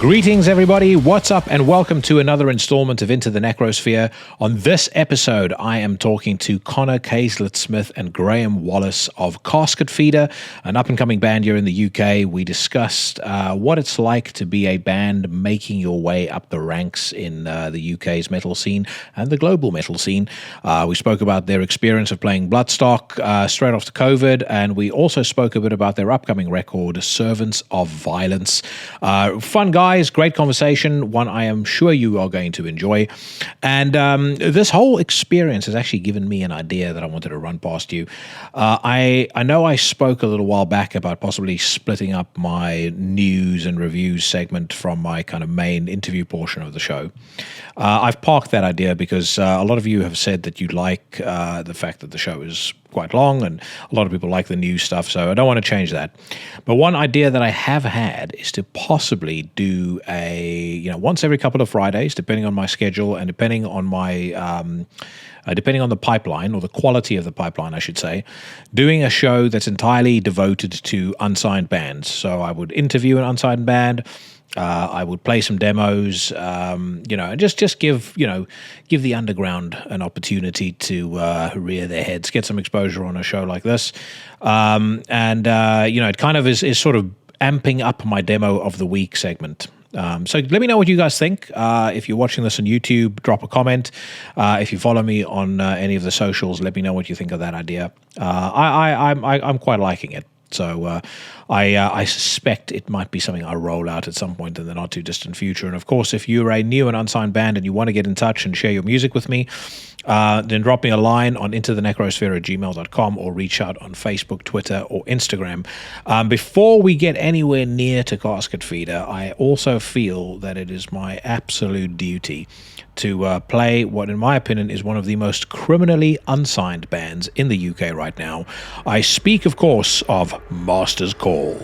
Greetings, everybody. What's up, and welcome to another installment of Into the Necrosphere. On this episode, I am talking to Connor Cazelet-Smith and Graham Wallace of Casket Feeder, an up-and-coming band here in the UK. We discussed what it's like to be a band making your way up the ranks in the UK's metal scene and the global metal scene. We spoke about their experience of playing Bloodstock straight after COVID, and we also spoke a bit about their upcoming record, Servants of Violence. Fun guys, great conversation, one I am sure you are going to enjoy. And this whole experience has actually given me an idea that I wanted to run past you. I know I spoke a little while back about possibly splitting up my news and reviews segment from my kind of main interview portion of the show. I've parked that idea because a lot of you have said that you like the fact that the show is quite long, and a lot of people like the new stuff, so I don't want to change that. But one idea that I have had is to possibly do once every couple of Fridays, depending on my schedule and depending on my depending on the pipeline, or the quality of the pipeline, I should say, doing a show that's entirely devoted to unsigned bands. So I would interview an unsigned band. I would play some demos, and just give the underground an opportunity to rear their heads, get some exposure on a show like this. It kind of is sort of amping up my demo of the week segment. So let me know what you guys think. If you're watching this on YouTube, drop a comment. If you follow me on any of the socials, let me know what you think of that idea. I'm quite liking it. So I suspect it might be something I roll out at some point in the not too distant future. And of course, if you're a new and unsigned band and you want to get in touch and share your music with me, then drop me a line on intothenecrosphere@gmail.com or reach out on Facebook, Twitter, or Instagram. Before we get anywhere near to Casket Feeder, I also feel that it is my absolute duty to play what, in my opinion, is one of the most criminally unsigned bands in the UK right now. I speak, of course, of Master's Call.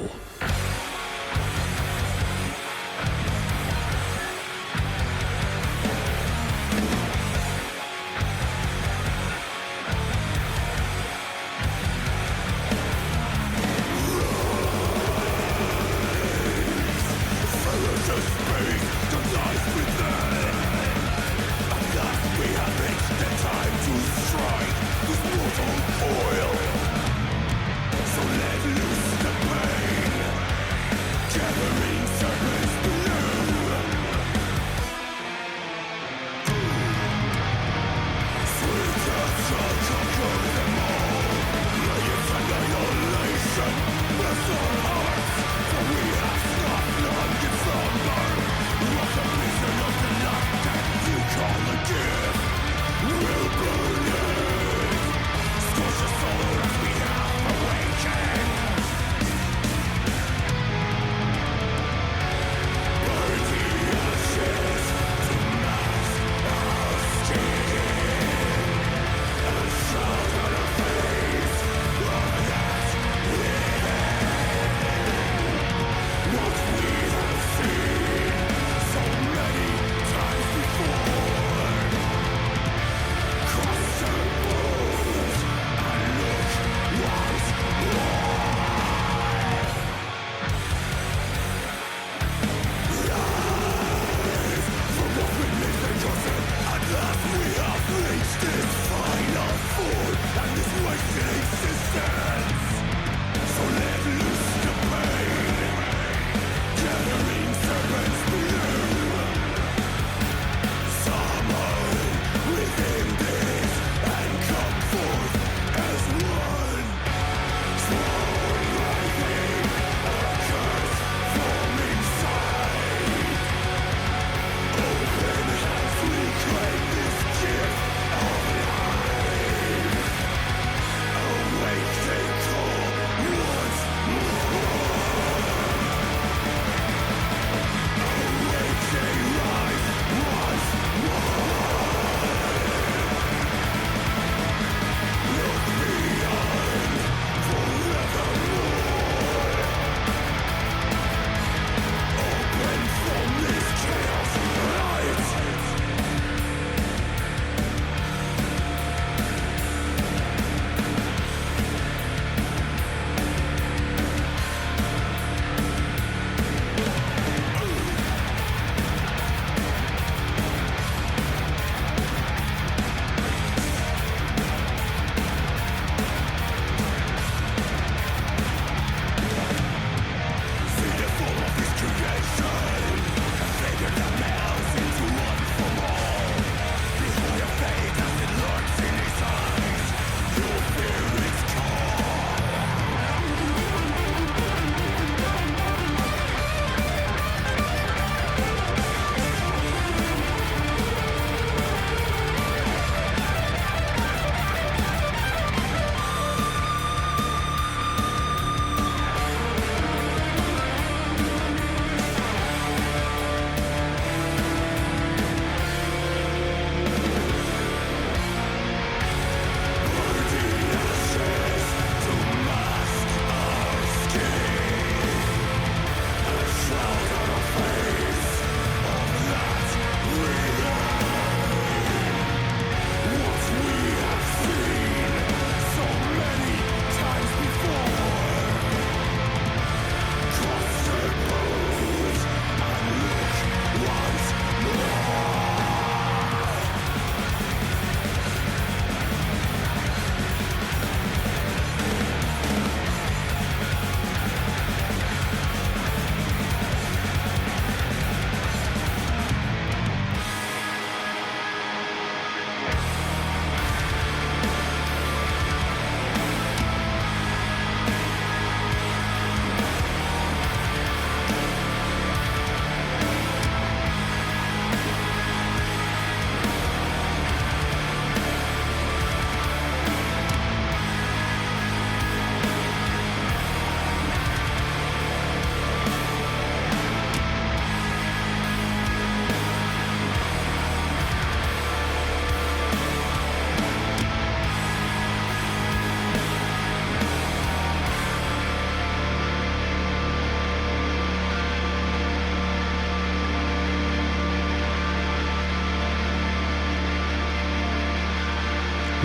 So let loose the pain.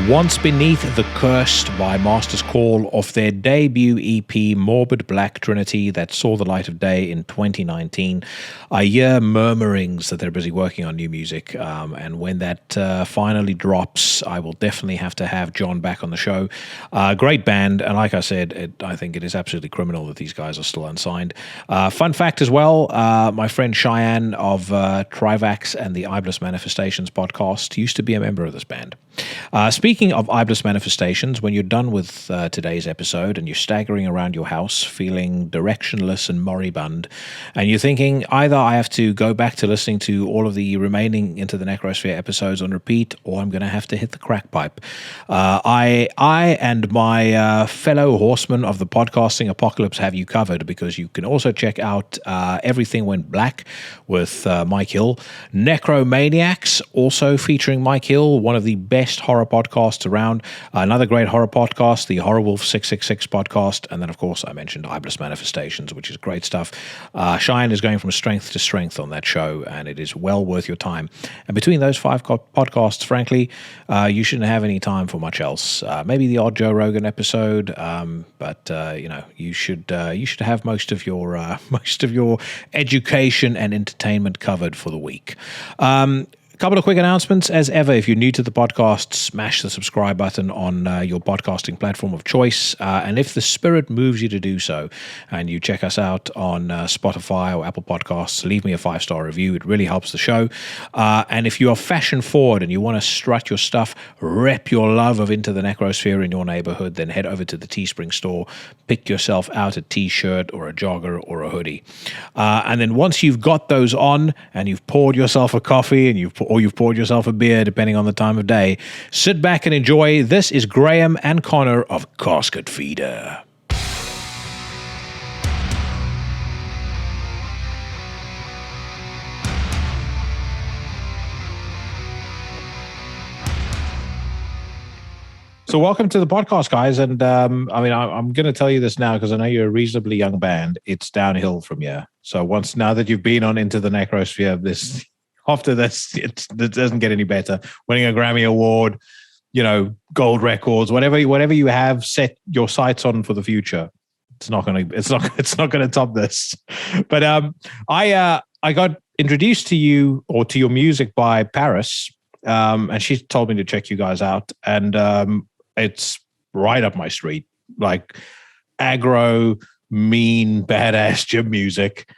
Once Beneath the Cursed by Master's Call off their debut EP Morbid Black Trinity that saw the light of day in 2019. I hear murmurings that they're busy working on new music, and when that finally drops, I will definitely have to have John back on the show. Great band, and like I said, I think it is absolutely criminal that these guys are still unsigned. Fun fact as well, my friend Cheyenne of Trivax and the Iblis Manifestations podcast used to be a member of this band. Speaking of Iblis Manifestations, when you're done with today's episode and you're staggering around your house feeling directionless and moribund, and you're thinking either I have to go back to listening to all of the remaining Into the Necrosphere episodes on repeat, or I'm going to have to hit the crack pipe. I and my fellow horsemen of the podcasting apocalypse have you covered, because you can also check out Everything Went Black with Mike Hill. Necromaniacs, also featuring Mike Hill, one of the best horror podcasts around. Another great horror podcast, the Horror Wolf 666 podcast. And then, of course, I mentioned Iblis Manifestations, which is great stuff. Cheyenne is going from strength to strength on that show, and it is well worth your time. And between those 5 podcasts, frankly, you shouldn't have any time for much else. Maybe the odd Joe Rogan episode, but you should have most of your education and entertainment covered for the week. A couple of quick announcements. As ever, if you're new to the podcast, smash the subscribe button on your podcasting platform of choice. And if the spirit moves you to do so, and you check us out on Spotify or Apple Podcasts, leave me a 5-star review. It really helps the show. And if you are fashion forward and you want to strut your stuff, rep your love of Into the Necrosphere in your neighborhood, then head over to the Teespring store, pick yourself out a t-shirt or a jogger or a hoodie. And then once you've got those on and you've poured yourself a coffee and you've poured yourself a beer, depending on the time of day, sit back and enjoy. This is Graham and Connor of Casket Feeder. So welcome to the podcast, guys. And I'm going to tell you this now because I know you're a reasonably young band. It's downhill from here. So now that you've been on Into the Necrosphere, after this, it doesn't get any better. Winning a Grammy Award, gold records, whatever you have set your sights on for the future, it's not gonna top this. But I got introduced to you or to your music by Paris, and she told me to check you guys out, and it's right up my street, like aggro, mean, badass gym music.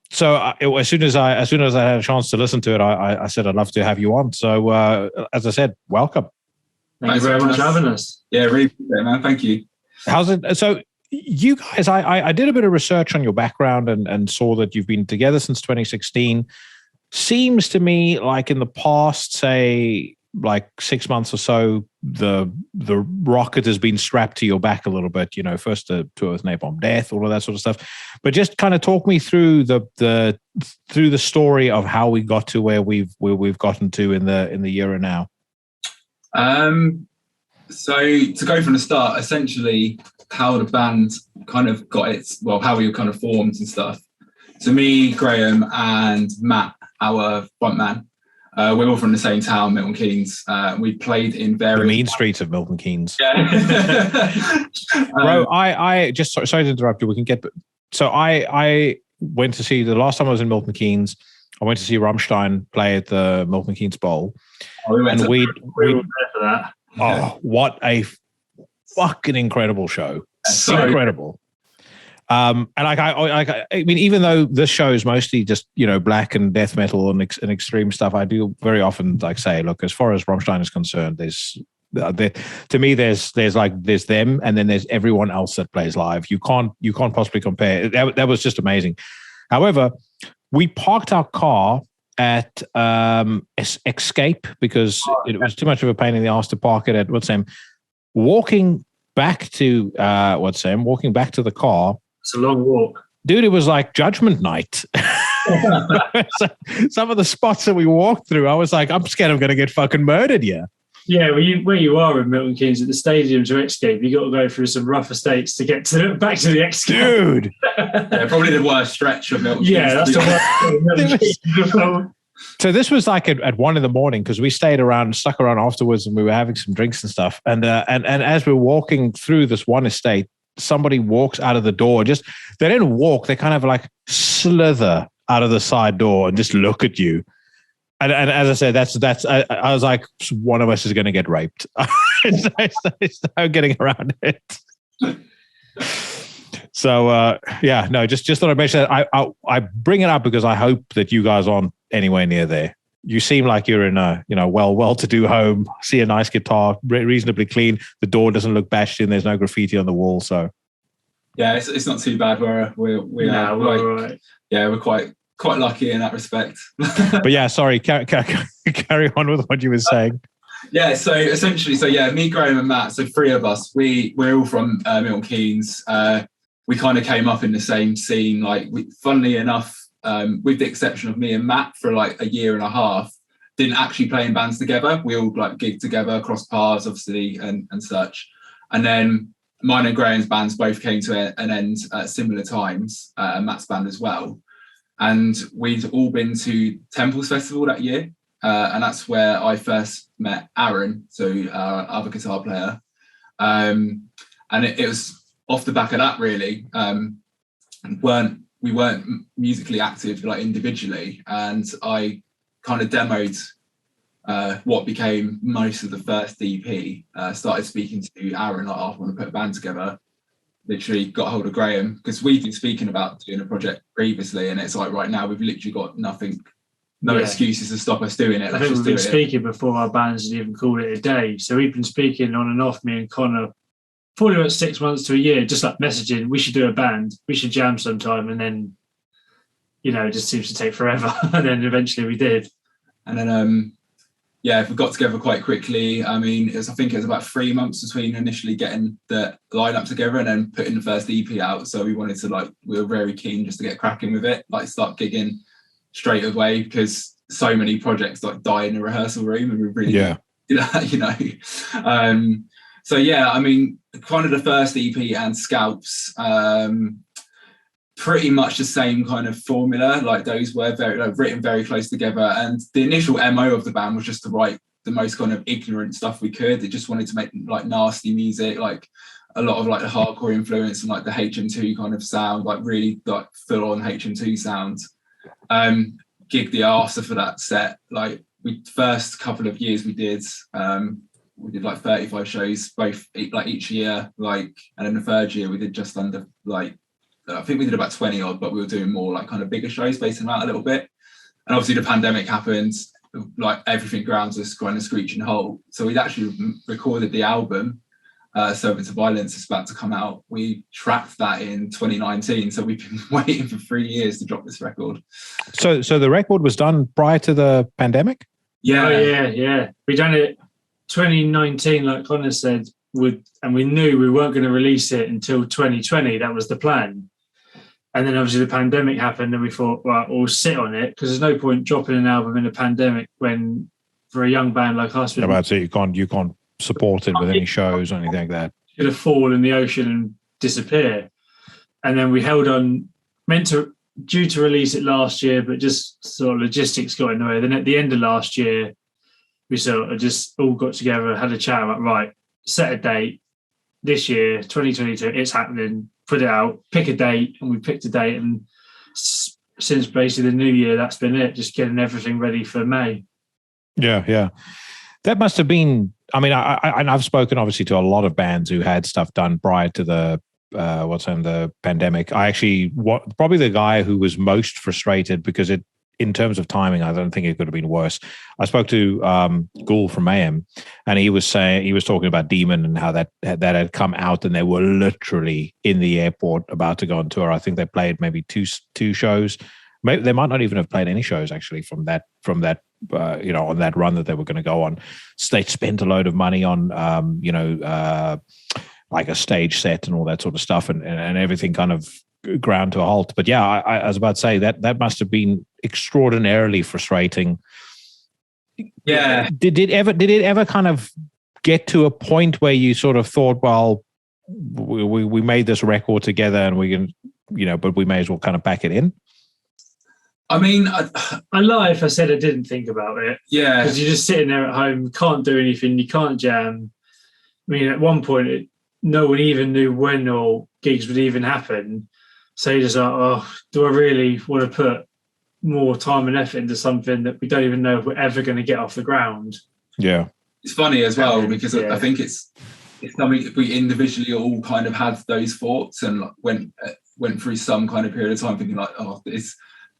So as soon as I had a chance to listen to it, I said I'd love to have you on. So as I said, welcome. Thank you very much for having us. Yeah, really great, man. Thank you. How's it? So you guys, I did a bit of research on your background and saw that you've been together since 2016. Seems to me like in the past, say, like 6 months or so, the rocket has been strapped to your back a little bit. First the tour with Napalm Death, all of that sort of stuff. But just kind of talk me through the story of how we got to where we've gotten to in the year and now. So to go from the start, essentially how the band kind of got how we were kind of formed and stuff. So me, Graham, and Matt, our frontman. We're all from the same town, Milton Keynes. We played in various... The mean streets of Milton Keynes. Yeah. Bro, I just... Sorry to interrupt you. We can get... So I went to see... The last time I was in Milton Keynes, I went to see Rammstein play at the Milton Keynes Bowl. We were there for that. Oh, what a fucking incredible show. So incredible. And I mean, even though this show is mostly just black and death metal and extreme stuff, I do very often say, look, as far as Rammstein is concerned, there's them, and then there's everyone else that plays live. You can't possibly compare. That was just amazing. However, we parked our car at Escape because it was too much of a pain in the ass to park it at walking back to the car. It's a long walk. Dude, it was like Judgment Night. Some of the spots that we walked through, I was like, I'm scared I'm going to get fucking murdered here. Yeah, where you are in Milton Keynes at the stadium to Escape, you got to go through some rough estates to get back to the Escape. Dude. Yeah, probably the worst stretch of Milton Keynes. Yeah, that's the worst. So this was like at 1 a.m, because we stuck around afterwards, and we were having some drinks and stuff. And as we're walking through this one estate, somebody walks out of the door. They didn't walk; they kind of like slither out of the side door and just look at you. And as I said, that's. I was like, one of us is going to get raped. It's no getting around it. So just thought I'd mention that. I bring it up because I hope that you guys aren't anywhere near there. You seem like you're in a well-to-do home. See a nice guitar, reasonably clean. The door doesn't look bashed in. There's no graffiti on the wall. So yeah, it's not too bad. We're all right. Yeah, we're quite lucky in that respect. But yeah, sorry, carry on with what you were saying. Yeah, so essentially, me, Graham, and Matt, so three of us, we're all from Milton Keynes. We kind of came up in the same scene. Like, funnily enough, with the exception of me and Matt, for like a year and a half, didn't actually play in bands together. We all like gigged together, crossed paths, obviously, and such. And then mine and Graham's bands both came to an end at similar times, and Matt's band as well. And we'd all been to Temples Festival that year. And that's where I first met Aaron, so our other guitar player. And it was off the back of that, really. We weren't musically active like individually, and I kind of demoed what became most of the first EP. Started speaking to Aaron, like, I want to put a band together. Literally got hold of Graham, because we've been speaking about doing a project previously, and it's like right now we've literally got nothing. No excuses to stop us doing it. I think we've been speaking before our bands had even called it a day. So we've been speaking on and off, me and Connor, probably about 6 months to a year, just like messaging, we should do a band, we should jam sometime. And then, it just seems to take forever. And then eventually we did. And then, we got together quite quickly. I mean, I think it was about 3 months between initially getting the lineup together and then putting the first EP out. So we wanted to, we were very keen just to get cracking with it, start gigging straight away, because so many projects die in a rehearsal room, and we really I mean, kind of the first EP and Scalps, pretty much the same kind of formula. Like, those were very written very close together, and the initial MO of the band was just to write the most kind of ignorant stuff we could. They just wanted to make nasty music, like a lot of the hardcore influence and the HM2 kind of sound, really full on HM2 sound. Gigged the arse for that set. First couple of years we did 35 shows both each year, and then the third year we did just under I think we did about 20 odd, but we were doing more kind of bigger shows, spacing them out a little bit. And obviously the pandemic happened, everything ground to a kind of screeching halt. So we'd actually recorded the album, Servant to Violence, is about to come out. We tracked that in 2019, so we've been waiting for 3 years to drop this record. So the record was done prior to the pandemic? Yeah. We done it 2019, like Connor said, and we knew we weren't going to release it until 2020. That was the plan. And then obviously the pandemic happened, and we thought, right, we'll sit on it, because there's no point dropping an album in a pandemic when, for a young band like us, you can't support it with any shows or anything like that. It's going to fall in the ocean and disappear. And then we held on, due to release it last year, but just sort of logistics got in the way. Then at the end of last year, we sort of just all got together, had a chat about, right, set a date this year, 2022, it's happening, put it out, pick a date, and we picked a date. And since basically the new year, that's been it, just getting everything ready for May. Yeah. That must have been, I mean, I've spoken obviously to a lot of bands who had stuff done prior to the the pandemic. I actually, probably the guy who was most frustrated, because in terms of timing, I don't think it could have been worse. I spoke to Ghoul from Mayhem, and he was talking about Demon and how that had come out, and they were literally in the airport about to go on tour. I think they played maybe two shows. Maybe they might not even have played any shows actually from that on that run that they were going to go on. So they spent a load of money on like a stage set and all that sort of stuff, and everything kind of ground to a halt. But yeah, I was about to say that must have been extraordinarily frustrating. Yeah. Did it ever kind of get to a point where you sort of thought, well, we made this record together and we can, but we may as well kind of pack it in? I mean, I lie if I said I didn't think about it. Yeah. Because you're just sitting there at home, can't do anything, you can't jam. I mean, at one point, no one even knew when or gigs would even happen. So you're just like, oh, do I really want to put more time and effort into something that we don't even know if we're ever going to get off the ground? Yeah. It's funny as well, because I think it's something if we individually all kind of had those thoughts and went through some kind of period of time thinking like, oh,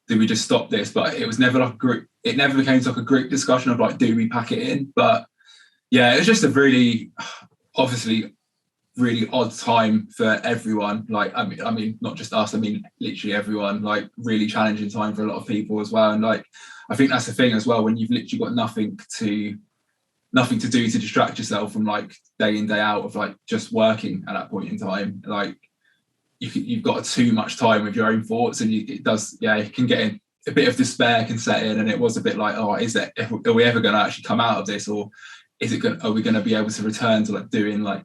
do we just stop this? But it was never like a group. It never became like a group discussion of like, do we pack it in? But yeah, it was just a really, obviously, really odd time for everyone. Like, I mean, not just us. I mean, literally everyone. Like, really challenging time for a lot of people as well. And like, I think that's the thing as well, when you've literally got nothing to do to distract yourself from like day in day out of like just working at that point in time. Like, you've got too much time with your own thoughts, and it can get in, a bit of despair can set in, and it was a bit like, oh, are we ever going to actually come out of this, or are we going to be able to return to like doing like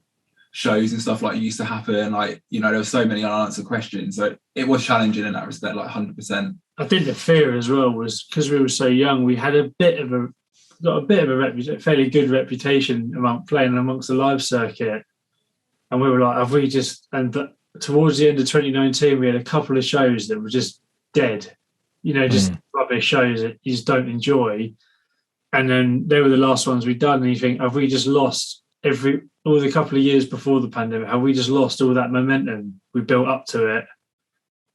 shows and stuff like it used to happen? Like, there were so many unanswered questions, so it was challenging in that respect, like 100%. I think the fear as well was because we were so young, we had a fairly good reputation playing amongst the live circuit, and we were like, have we just? But towards the end of 2019, we had a couple of shows that were just dead, just rubbish shows that you just don't enjoy. And then they were the last ones we'd done. And you think, have we just lost all the couple of years before the pandemic? Have we just lost all that momentum we built up to it?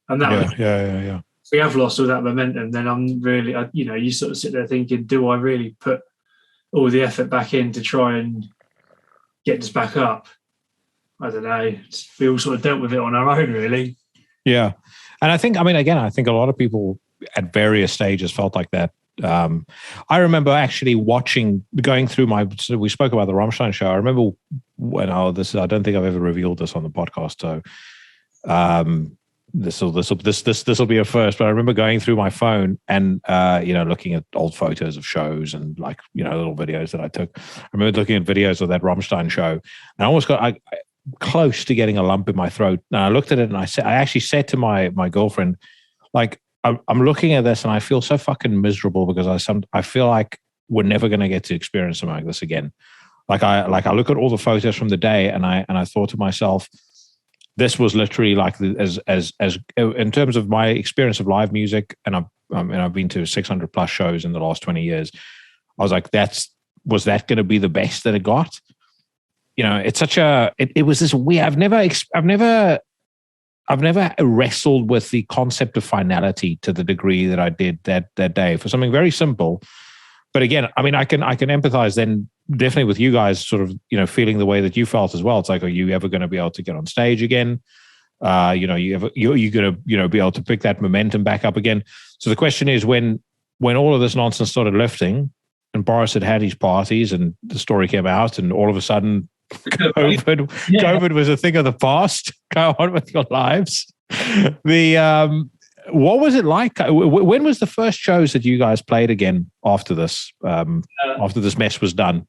And that yeah. If we have lost all that momentum, then I'm really, you sort of sit there thinking, do I really put all the effort back in to try and get this back up? I don't know. We all sort of dealt with it on our own, really. Yeah. And I think a lot of people at various stages felt like that. I remember actually going through we spoke about the Rammstein show. I remember when I don't think I've ever revealed this on the podcast. So, this will be a first, but I remember going through my phone and, looking at old photos of shows and like, little videos that I took. I remember looking at videos of that Rammstein show, and I almost got close to getting a lump in my throat. And I looked at it and I actually said to my girlfriend, like, I'm looking at this and I feel so fucking miserable because I feel like we're never going to get to experience something like this again. I look at all the photos from the day and I thought to myself, this was literally like as in terms of my experience of live music, and I've been to 600 plus shows in the last 20 years. I was like, was that going to be the best that it got? It's such it was this weird. I've never wrestled with the concept of finality to the degree that I did that day for something very simple. But again, I mean, I can empathize then definitely with you guys sort of, feeling the way that you felt as well. It's like, are you ever going to be able to get on stage again? You're going to, be able to pick that momentum back up again. So the question is when all of this nonsense started lifting and Boris had his parties and the story came out and all of a sudden COVID was a thing of the past. Go on with your lives. What was it like? When was the first shows that you guys played again after this? After this mess was done?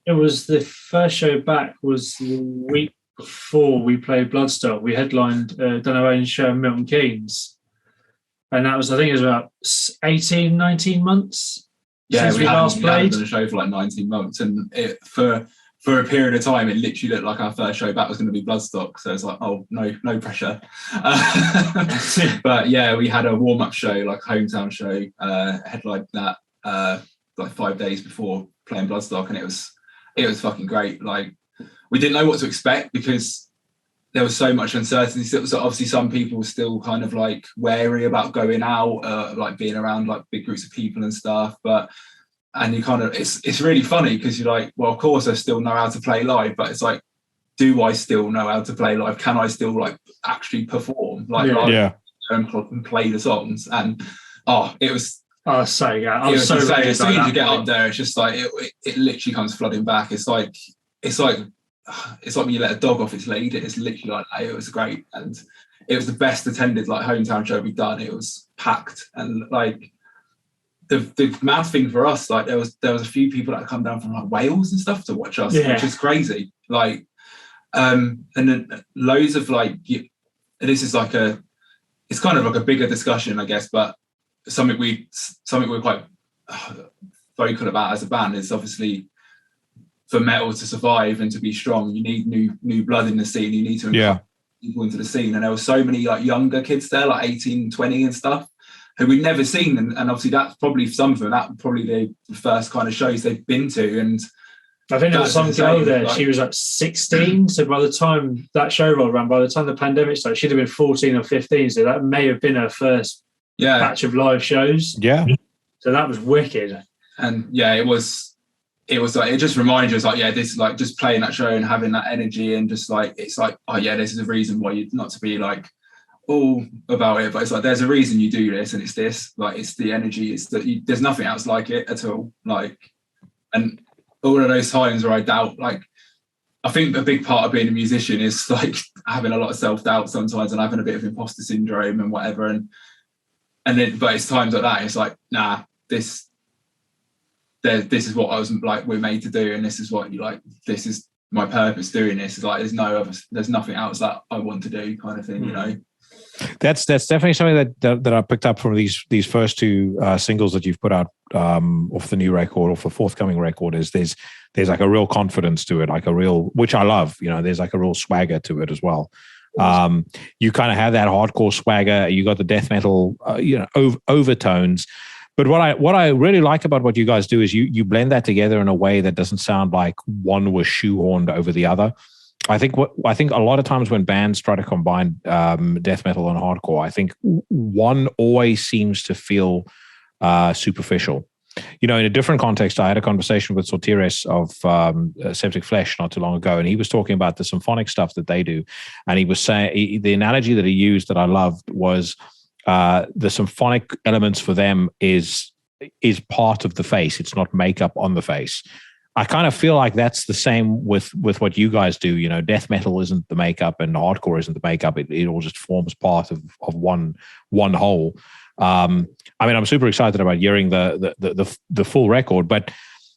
It was the first show back was the week before we played Bloodstock. We headlined done our own show in Milton Keynes, and that was, I think, it was about 18, 19 months since we last played. We hadn't done a show for like 19 months, and for a period of time, it literally looked like our first show back was going to be Bloodstock. So it's like, oh, no pressure. But yeah, we had a warm-up show, like a hometown show, headlined that like 5 days before playing Bloodstock, and it was fucking great. Like, we didn't know what to expect because there was so much uncertainty. So obviously some people were still kind of like wary about going out, like being around like big groups of people and stuff. And you kind of, it's really funny because you're like, well, of course I still know how to play live, but it's like, do I still know how to play live? Can I still like actually perform and play the songs? And it was. Oh, so yeah, I was so ready. As soon as you get up there, it's just like it literally comes flooding back. It's like when you let a dog off its lead. It's literally like that. It was great, and it was the best attended like hometown show we've done. It was packed, and like. The mad thing for us, like there was a few people that come down from like Wales and stuff to watch us, which is crazy. Like, and then loads of like, this is like it's kind of like a bigger discussion, I guess. But something we're quite vocal about as a band is obviously for metal to survive and to be strong, you need new blood in the scene. You need to encourage people into the scene. And there were so many like younger kids there, like 18, 20 and stuff, who we'd never seen. And obviously that's probably some of them, that probably the first kind of shows they've been to. And I think there was some girl there, like, she was like 16. So by the time that show rolled around, by the time the pandemic started, she'd have been 14 or 15. So that may have been her first batch of live shows. Yeah. So that was wicked. And it was like, it just reminds you, it's like, this is like just playing that show and having that energy, and just like, it's like, oh yeah, this is a reason why you not to be like all about it, but it's like, there's a reason you do this, and it's this, like, it's the energy, it's that there's nothing else like it at all. Like, and all of those times where I doubt, like, I think a big part of being a musician is like having a lot of self-doubt sometimes and having a bit of imposter syndrome and whatever. And then, but it's times like that, it's like, nah, this is what I was like, we're made to do, and this is what you like, this is my purpose doing this. Is like, there's nothing else that I want to do, kind of thing, you know. That's definitely something that I picked up from these first two singles that you've put out off the new record, off the forthcoming record. Is there's like a real confidence to it, like a real, which I love. You know, there's like a real swagger to it as well. You kind of have that hardcore swagger. You got the death metal, overtones. But what I really like about what you guys do is you blend that together in a way that doesn't sound like one was shoehorned over the other. I think a lot of times when bands try to combine death metal and hardcore, I think one always seems to feel superficial. You know, in a different context, I had a conversation with Sotiris of Septic Flesh not too long ago, and he was talking about the symphonic stuff that they do, and he was saying the analogy that he used that I loved was, the symphonic elements for them is part of the face. It's not makeup on the face. I kind of feel like that's the same with what you guys do. You know, death metal isn't the makeup and hardcore isn't the makeup. It all just forms part of one whole. I mean, I'm super excited about hearing the full record. But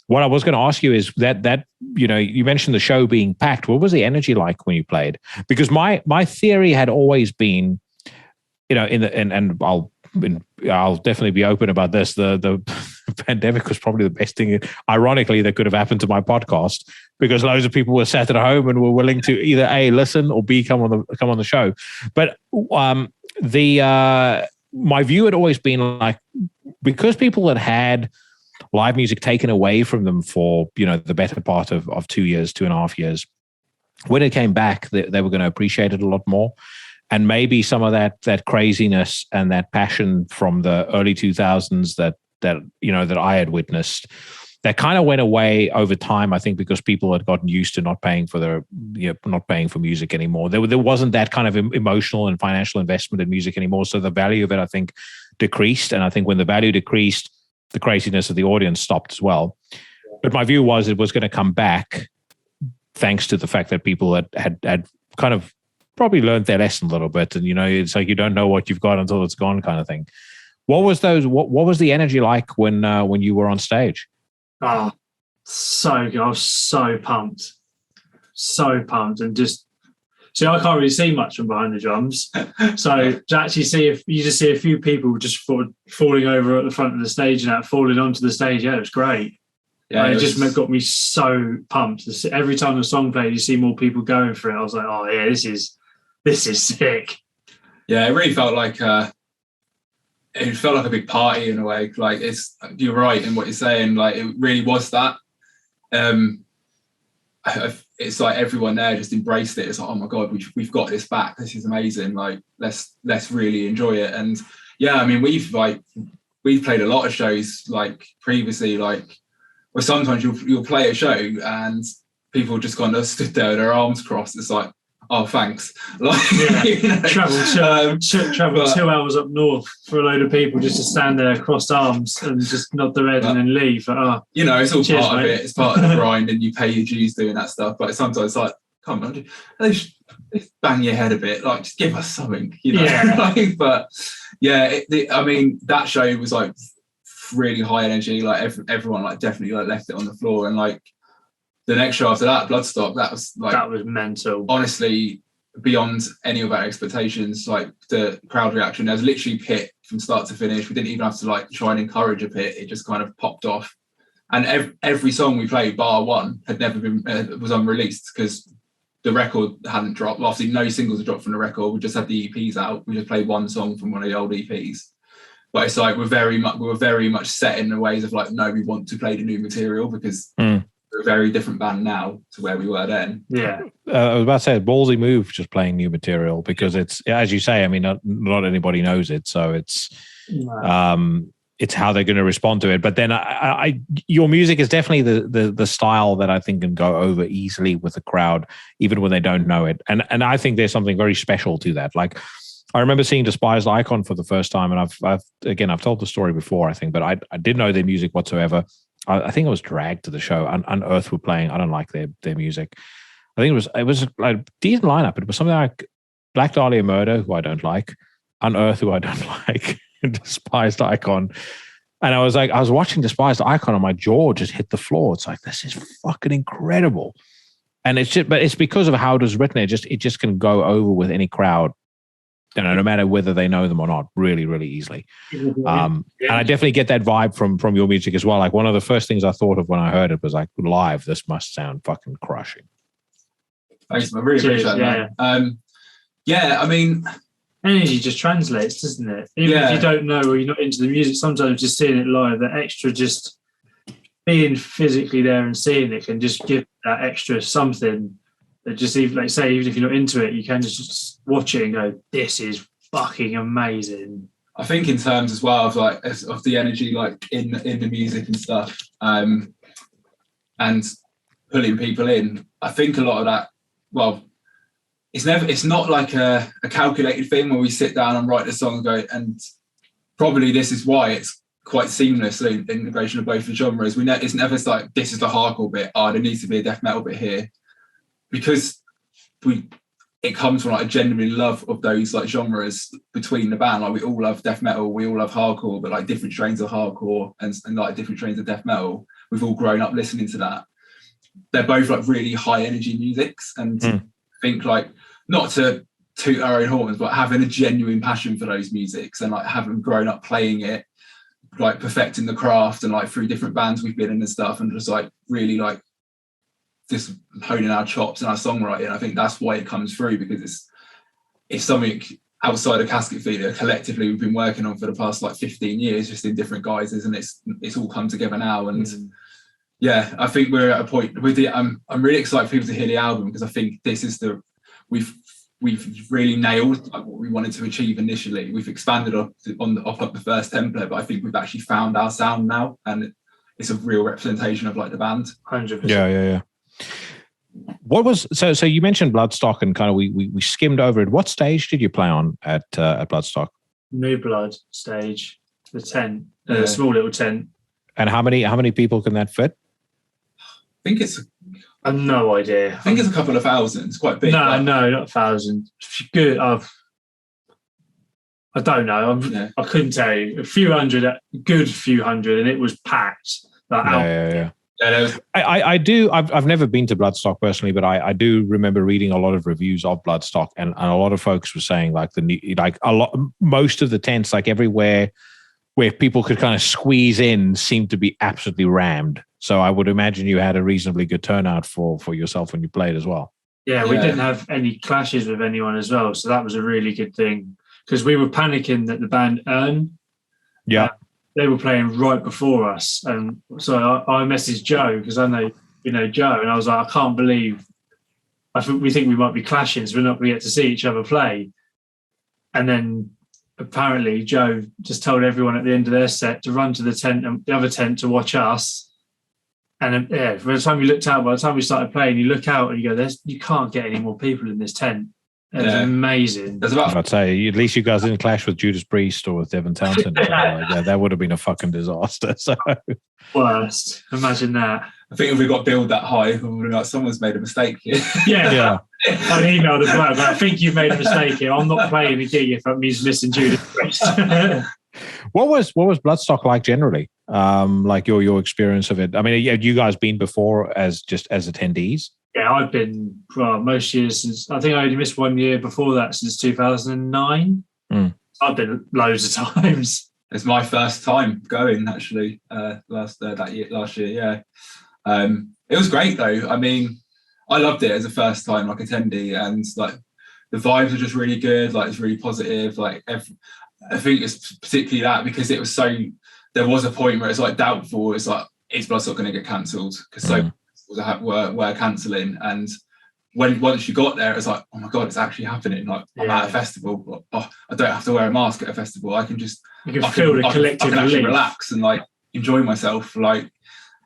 what I was going to ask you is that you mentioned the show being packed. What was the energy like when you played? Because my theory had always been, you know, I'll definitely be open about this. The pandemic was probably the best thing, ironically, that could have happened to my podcast, because loads of people were sat at home and were willing to either A, listen, or B, come on the show. But my view had always been like, because people had live music taken away from them for, you know, the better part of 2 years, 2.5 years, when it came back, they were going to appreciate it a lot more. And maybe some of that craziness and that passion from the early 2000s that I had witnessed, that kind of went away over time. I think because people had gotten used to not paying for music anymore. There wasn't that kind of emotional and financial investment in music anymore. So the value of it, I think, decreased. And I think when the value decreased, the craziness of the audience stopped as well. But my view was it was going to come back, thanks to the fact that people had kind of probably learned their lesson a little bit. And, you know, it's like you don't know what you've got until it's gone, kind of thing. What was the energy like when you were on stage? Oh, so good. I was so pumped. And just, see, I can't really see much from behind the drums. So to actually see a few people just falling over at the front of the stage and falling onto the stage, it was great. Yeah, it just got me so pumped. Every time the song played, you see more people going for it. I was like, oh yeah, this is sick. Yeah, it really felt like a big party in a way. Like, you're right in what you're saying. Like, it really was that. It's like everyone there just embraced it. It's like, oh my god, we've got this back. This is amazing. Like, let's really enjoy it. And yeah, I mean, we've played a lot of shows like previously, like, where sometimes you'll play a show and people just kind of stood there with their arms crossed. It's like, oh, thanks. Like, yeah, you know, travel 2 hours up north for a load of people just to stand there crossed arms and just nod their head and then leave. But, you know, it's all cheers, part mate. Of it. It's part of the grind, and you pay your dues doing that stuff. But sometimes it's like, come on, just bang your head a bit. Like, just give us something, you know. Yeah. Like, but yeah, I mean, that show was like really high energy. Like, everyone like definitely like left it on the floor. And like the next show after that, Bloodstock, that was mental. Honestly, beyond any of our expectations. Like the crowd reaction, there was literally pit from start to finish. We didn't even have to like try and encourage a pit. It just kind of popped off. And every song we played, bar one, had never been was unreleased because the record hadn't dropped. Well, obviously, no singles had dropped from the record. We just had the EPs out. We just played one song from one of the old EPs. But it's like we were very much set in the ways of like, no, we want to play the new material because we're a very different band now to where we were then. Yeah, I was about to say, ballsy move, just playing new material because it's, as you say, I mean, not anybody knows it, so it's how they're going to respond to it. But then your music is definitely the style that I think can go over easily with the crowd, even when they don't know it. And I think there's something very special to that. Like, I remember seeing Despised Icon for the first time, and I've told the story before, I think, but I didn't know their music whatsoever. I think I was dragged to the show. Unearth were playing. I don't like their music. I think it was like a decent lineup. It was something like Black Dahlia Murder, who I don't like, Unearth, who I don't like, Despised Icon. And I was watching Despised Icon, and my jaw just hit the floor. It's like, this is fucking incredible. And but it's because of how it was written. It just can go over with any crowd, no matter whether they know them or not, really, really easily. And I definitely get that vibe from your music as well. Like, one of the first things I thought of when I heard it was like, live, this must sound fucking crushing. Thanks, I really appreciate that. I mean, energy just translates, doesn't it? Even if you don't know or you're not into the music, sometimes just seeing it live, that extra, just being physically there and seeing it can just give that extra something. That just, even like say, even if you're not into it, you can just watch it and go, "This is fucking amazing." I think in terms as well of like of the energy, like in the music and stuff, and pulling people in. I think a lot of that. Well, it's not like a calculated thing where we sit down and write the song and go. And probably this is why it's quite seamless, the integration of both the genres. It's never like, this is the hardcore bit. Oh, there needs to be a death metal bit here. Because it comes from like a genuine love of those like genres between the band. Like, we all love death metal, we all love hardcore, but like different strains of hardcore and like different strains of death metal. We've all grown up listening to that. They're both like really high energy musics, and I think like, not to toot our own horns, but having a genuine passion for those musics and like having grown up playing it, like perfecting the craft and like through different bands we've been in and stuff, and just like really like just honing our chops and our songwriting. I think that's why it comes through, because it's something outside of Casket Feeder collectively we've been working on for the past like 15 years, just in different guises, and it's all come together now. And I think we're at a point with it. I'm really excited for people to hear the album, because I think this is we've really nailed like what we wanted to achieve initially. We've expanded off the first template, but I think we've actually found our sound now, and it's a real representation of like the band. 100%. Yeah. What was so you mentioned Bloodstock, and kind of we skimmed over it. What stage did you play on at Bloodstock? New Blood stage, the tent, small little tent. And how many people can that fit? I think it's. I've no idea. I think it's a couple of thousand. It's quite big. No, not 1,000. Good. I don't know. I couldn't tell you. A few hundred, a good few hundred, and it was packed. Yeah. I've never been to Bloodstock personally, but I do remember reading a lot of reviews of Bloodstock, and a lot of folks were saying like most of the tents, like everywhere where people could kind of squeeze in, seemed to be absolutely rammed. So I would imagine you had a reasonably good turnout for yourself when you played as well. Yeah, we didn't have any clashes with anyone as well, so that was a really good thing, because we were panicking that the band Earn. They were playing right before us, and so I messaged Joe, because I know Joe, and I was like, I can't believe we think we might be clashing, so we're not going to get to see each other play. And then apparently Joe just told everyone at the end of their set to run to the tent and the other tent to watch us. And by the time we started playing, you look out and you go, you can't get any more people in this tent. It was amazing. I'd say at least you guys didn't clash with Judas Priest or with Devin Townsend. That would have been a fucking disaster. So worst. Imagine that. I think if we got billed that high, we would have like, someone's made a mistake here. Yeah. I emailed as well, but I think you've made a mistake here. I'm not playing a gig if that means missing Judas Priest. What was Bloodstock like generally? Like your experience of it? I mean, had you guys been before as attendees? Yeah, I've been most years since. I think I only missed 1 year before that since 2009. I've been loads of times. It's my first time going actually. Last year, yeah. It was great though. I mean, I loved it as a first time like attendee, and like the vibes were just really good. Like it's really positive. Like I think it's particularly that because it was so. There was a point where it's like doubtful. It's like is Bloodstock going to get cancelled because so were cancelling, and once you got there, it's like, oh my god, it's actually happening. Like I'm at a festival. Oh, I don't have to wear a mask at a festival. I can just feel the collective I can actually relief. relax and like enjoy myself. Like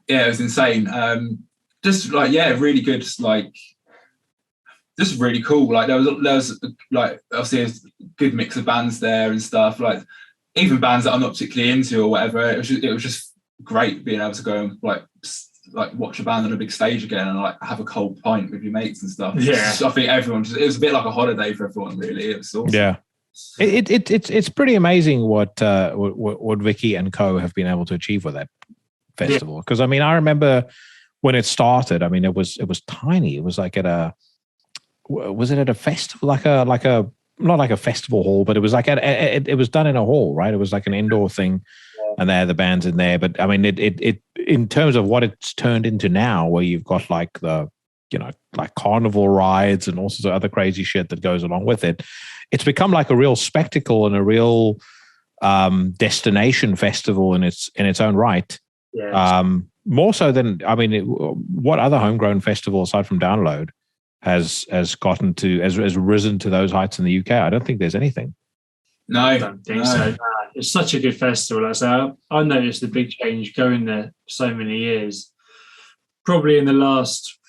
yeah, it was insane. Just like really good. Like just really cool. Like there was like obviously a good mix of bands there and stuff. Like even bands that I'm not particularly into or whatever. It was just great being able to go and like watch a band on a big stage again and like have a cold pint with your mates and stuff. Yeah, I think everyone it was a bit like a holiday for everyone. Really, it was awesome. Yeah, it's pretty amazing what Vicky and co have been able to achieve with that festival. Because I mean, I remember when it started. I mean, it was tiny. It was like at a festival, like a not like a festival hall, but it was like it was done in a hall, right? It was like an indoor thing. And they had the bands in there, but I mean, it in terms of what it's turned into now, where you've got like the, like carnival rides and all sorts of other crazy shit that goes along with it. It's become like a real spectacle and a real destination festival in its own right. Yeah. More so than what other homegrown festival aside from Download has risen to those heights in the UK? I don't think there's anything. No, I don't think so. It's such a good festival. I noticed the big change going there so many years. Probably in the last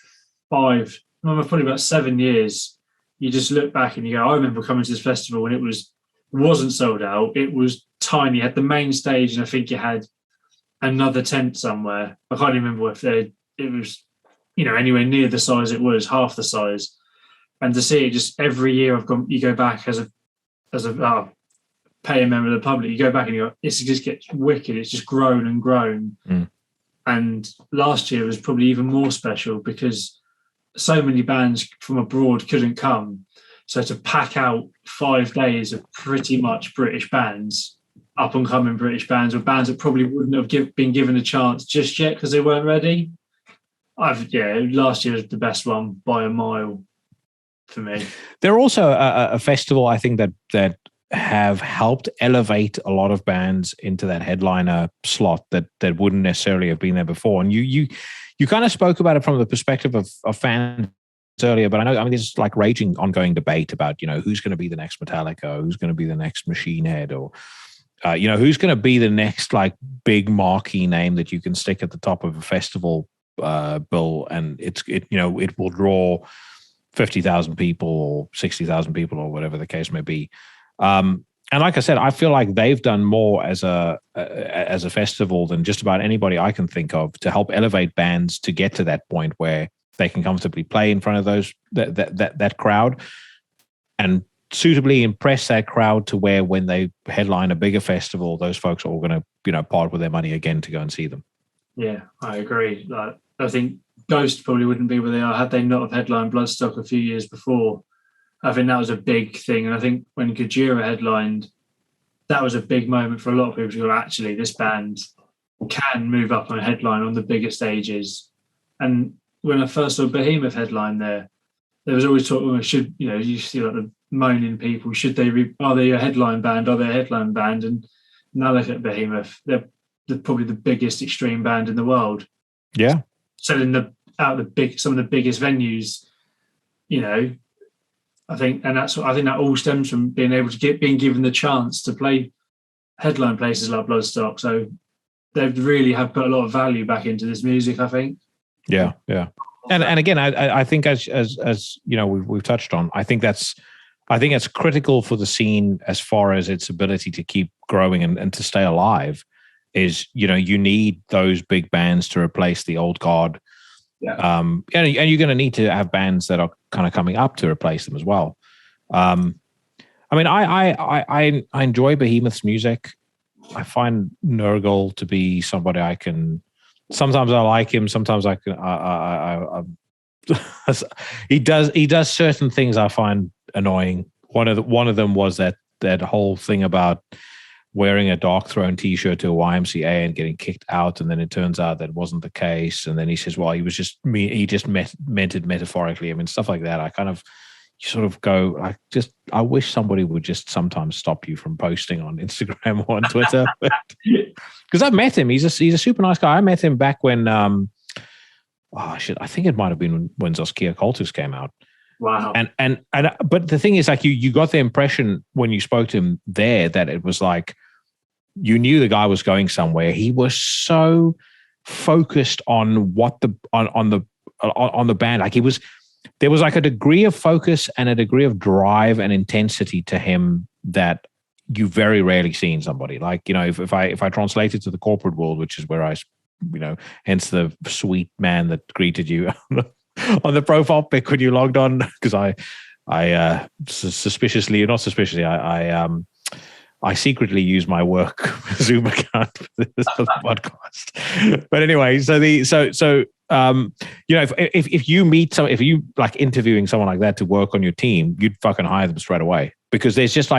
probably about 7 years, you just look back and you go, I remember coming to this festival when it wasn't sold out. It was tiny. It had the main stage, and I think it had another tent somewhere. I can't even remember if it was, anywhere near the size it was, half the size. And to see it just every year you go back as a paying member of the public, you go back and you go, it just gets wicked. It's just grown and grown. And last year was probably even more special because so many bands from abroad couldn't come. So to pack out 5 days of pretty much British bands, up and coming British bands, or bands that probably wouldn't have been given a chance just yet because they weren't ready. Last year was the best one by a mile for me. They're also a festival, I think, that have helped elevate a lot of bands into that headliner slot that wouldn't necessarily have been there before. And you kind of spoke about it from the perspective of fans earlier, but I mean, there's like raging ongoing debate about, who's going to be the next Metallica, or who's going to be the next Machine Head, or, who's going to be the next like big marquee name that you can stick at the top of a festival bill, and it will draw 50,000 people or 60,000 people or whatever the case may be. And like I said, I feel like they've done more as a festival than just about anybody I can think of to help elevate bands to get to that point where they can comfortably play in front of that crowd and suitably impress that crowd to where when they headline a bigger festival, those folks are all going to part with their money again to go and see them. Yeah, I agree. Like, I think Ghost probably wouldn't be where they are had they not have headlined Bloodstock a few years before. I think that was a big thing. And I think when Gojira headlined, that was a big moment for a lot of people to go, actually, this band can move up on a headline on the bigger stages. And when I first saw Behemoth headline there was always talk, you see like the moaning people, are they a headline band? Are they a headline band? And now look at Behemoth. They're probably the biggest extreme band in the world. Yeah. Selling some of the biggest venues, I think that all stems from being able to being given the chance to play headline places like Bloodstock. So they really have put a lot of value back into this music, I think. Yeah. And again, I think as we've touched on, I think that's critical for the scene as far as its ability to keep growing and to stay alive. Is you need those big bands to replace the old guard. Yeah. And you're going to need to have bands that are kind of coming up to replace them as well. I mean, I enjoy Behemoth's music. I find Nurgle to be somebody I can. Sometimes I like him. Sometimes I he does certain things I find annoying. One of them was that whole thing about wearing a Dark Throne T-shirt to a YMCA and getting kicked out, and then it turns out that wasn't the case. And then he says, "Well, he just meant it metaphorically." I mean, stuff like that. I kind of sort of go, I wish somebody would just sometimes stop you from posting on Instagram or on Twitter, because I've met him. He's a super nice guy. I met him back when I think it might have been when Zoskia Cultus came out. Wow. And but the thing is, like, you got the impression when you spoke to him there that it was like you knew the guy was going somewhere. He was so focused on on the band. Like there was like a degree of focus and a degree of drive and intensity to him that you very rarely see in somebody. Like, if I translate it to the corporate world, which is where hence the sweet man that greeted you on the profile pic when you logged on, because I suspiciously, not suspiciously, I secretly use my work Zoom account for this podcast. But anyway, if you meet if you like interviewing someone like that to work on your team, you'd fucking hire them straight away, because there's just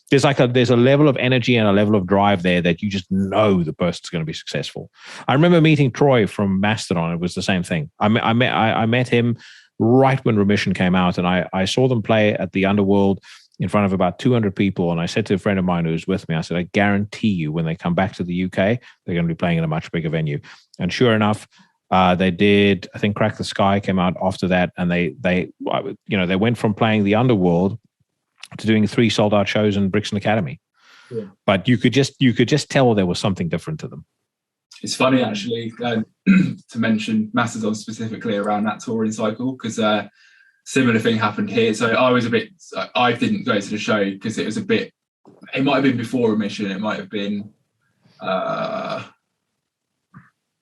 there's a level of energy and a level of drive there that you just know the person's going to be successful. I remember meeting Troy from Mastodon. It was the same thing. I met him right when Remission came out, and I saw them play at the Underworld in front of about 200 people. And I said to a friend of mine who was with me, I said, I guarantee you when they come back to the UK, they're going to be playing in a much bigger venue. And sure enough, they did. I think Crack the Sky came out after that, and they went from playing the Underworld to doing 3 sold out shows in Brixton Academy. Yeah. But you could just tell there was something different to them. It's funny actually to mention Mastodon specifically around that touring cycle, because similar thing happened here. So I didn't go to the show because it might have been before Remission. It might have been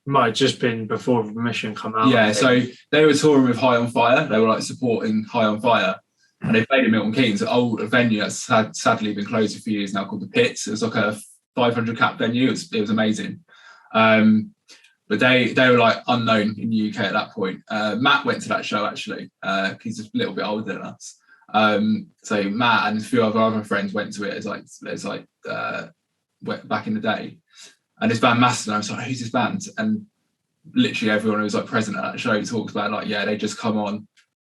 might have just been before Remission come out. Yeah, so they were touring with High on Fire. They were like supporting High on Fire, and they played in Milton Keynes, an old venue that's sadly been closed for a few years now, called the Pits. It was like a 500 cap venue. It was amazing. But they were like unknown in the UK at that point. Matt went to that show actually. He's a little bit older than us. So Matt and a few of our other friends went to it as back in the day. And this band Mastodon, I was like, who's this band? And literally everyone who was like present at that show talks about like, yeah, they just come on,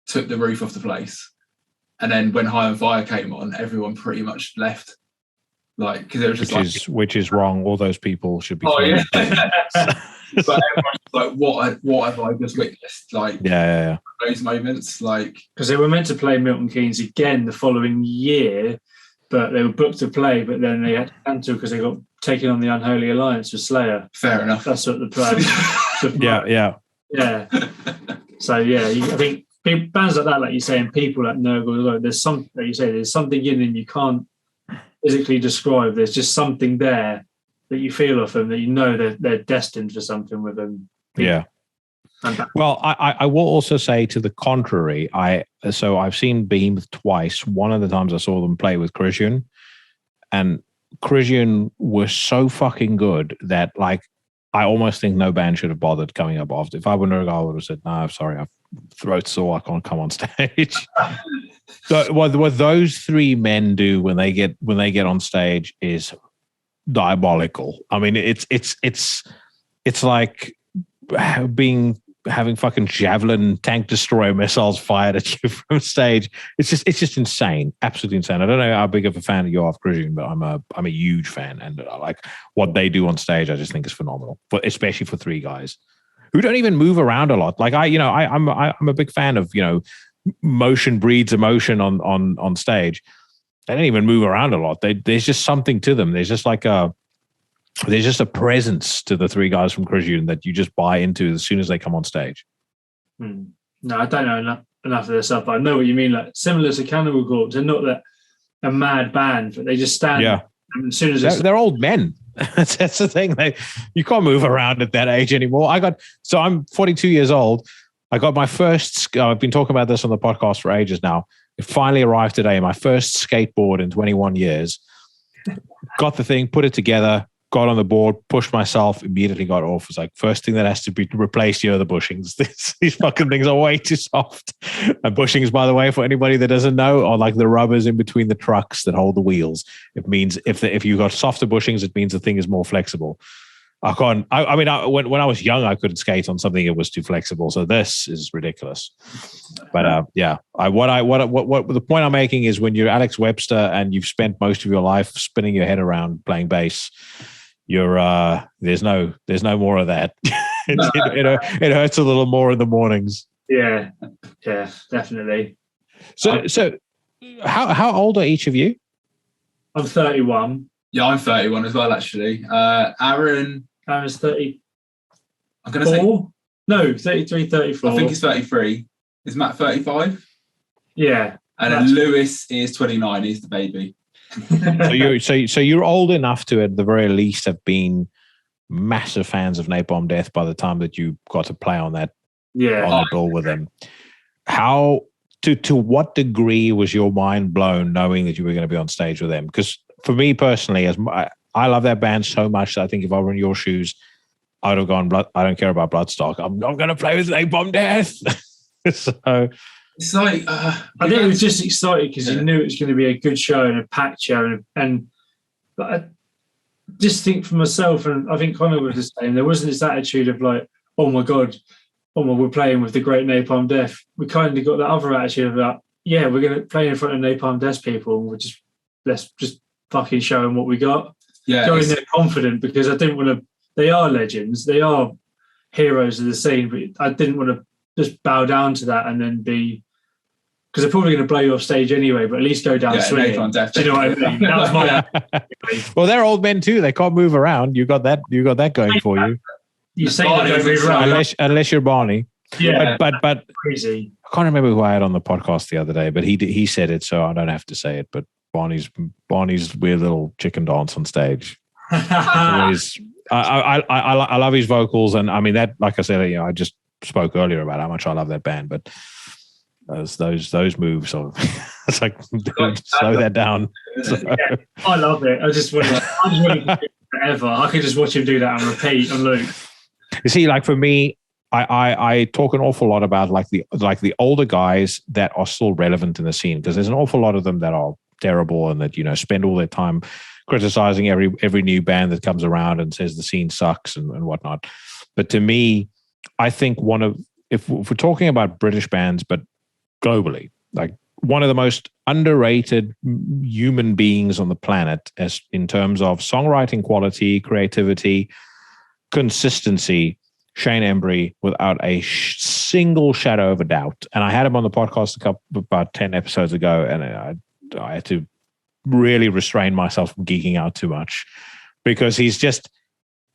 took the roof off the place. And then when High on Fire came on, everyone pretty much left. Like, because it was just which is wrong. All those people should be. Oh yeah. But everyone's like, what have I just witnessed? Like, yeah. Those moments, like, because they were meant to play Milton Keynes again the following year, but they were booked to play, but then they had to cancel because they got taken on the Unholy Alliance with Slayer. Fair enough. That's what the plan. Yeah. So yeah, I think bands like that, like you say, and people like Nurgle, there's something that you say, there's something in them you can't physically describe. There's just something there that you feel of them, that you know they're destined for something with them. Yeah. Well, I will also say to the contrary. I've seen Behemoth twice. One of the times I saw them play with Crisian, and Crisian was so fucking good that like I almost think no band should have bothered coming up after. If I were Nurgle, I would have said, "No, I'm sorry, I've throat sore. I can't come on stage." So what those 3 men do when they get on stage is diabolical. I mean, it's like having fucking javelin tank destroyer missiles fired at you from stage. It's just insane, absolutely insane. I don't know how big of a fan you are of Crisian, but I'm a huge fan, and I like what they do on stage. I just think is phenomenal, but especially for 3 guys who don't even move around a lot. Like I'm a big fan of motion breeds emotion on stage. They don't even move around a lot. There's just something to them. There's just a presence to the 3 guys from Crisian that you just buy into as soon as they come on stage. No, I don't know enough of this stuff, but I know what you mean. Like similar to Cannibal Corpse, they're not that a mad band, but they just stand. Yeah. And as soon as they're old men. That's the thing. You can't move around at that age anymore. I'm 42 years old. I got my first. I've been talking about this on the podcast for ages now. It finally arrived today. My first skateboard in 21 years. Got the thing, put it together. got on the board, pushed myself, immediately got off. It's like, first thing that has to be replaced here are the bushings. These fucking things are way too soft. And bushings, by the way, for anybody that doesn't know, are like the rubbers in between the trucks that hold the wheels. It means if you got softer bushings, it means the thing is more flexible. When I was young, I couldn't skate on something that was too flexible. So this is ridiculous. But what the point I'm making is, when you're Alex Webster and you've spent most of your life spinning your head around playing bass, you're there's no more of that. It hurts a little more in the mornings. Yeah, definitely. So how old are each of you? I'm 31. Yeah, I'm 31 as well, actually. Aaron's 30. I'm going to say... No, 33, 34. I think he's 33. Is Matt 35? Yeah. And then Lewis is 29. He's the baby. So you're old enough to, at the very least, have been massive fans of Napalm Death by the time that you got to play on that bill with them. How to what degree was your mind blown knowing that you were going to be on stage with them? Because for me personally, I love that band so much that I think if I were in your shoes, I'd have gone, I don't care about Bloodstock. I'm going to play with Napalm Death. So it's like I think it was just excited because you knew it was going to be a good show and a packed show, but I just think for myself, and I think Connor was the same. There wasn't this attitude of like, oh my god, we're playing with the great Napalm Death. We kind of got that other attitude of like, yeah, we're going to play in front of Napalm Death people, and let's just fucking show them what we got. Yeah, going there confident, because I didn't want to. They are legends. They are heroes of the scene, but I didn't want to just bow down to that and then be, because they're probably going to blow you off stage anyway. But at least go down swinging. Do you know what I mean? That was my. Well, they're old men too. They can't move around. You got that going for you. You say they don't move around unless you're Barney. Yeah, but crazy. I can't remember who I had on the podcast the other day, but he said it, so I don't have to say it. But Barney's weird little chicken dance on stage. I love his vocals, and I mean that. Like I said, I just spoke earlier about how much I love that band, but those moves are it's like slow that down. So. Yeah, I love it. I just want to do it forever. I could just watch him do that and repeat on loop. You see, like for me, I talk an awful lot about like the older guys that are still relevant in the scene, because there's an awful lot of them that are terrible and that spend all their time criticizing every new band that comes around and says the scene sucks and whatnot. But to me, I think if we're talking about British bands, but globally, like one of the most underrated human beings on the planet, as in terms of songwriting quality, creativity, consistency, Shane Embry, without a single shadow of a doubt. And I had him on the podcast about 10 episodes ago, and I had to really restrain myself from geeking out too much, because he's just,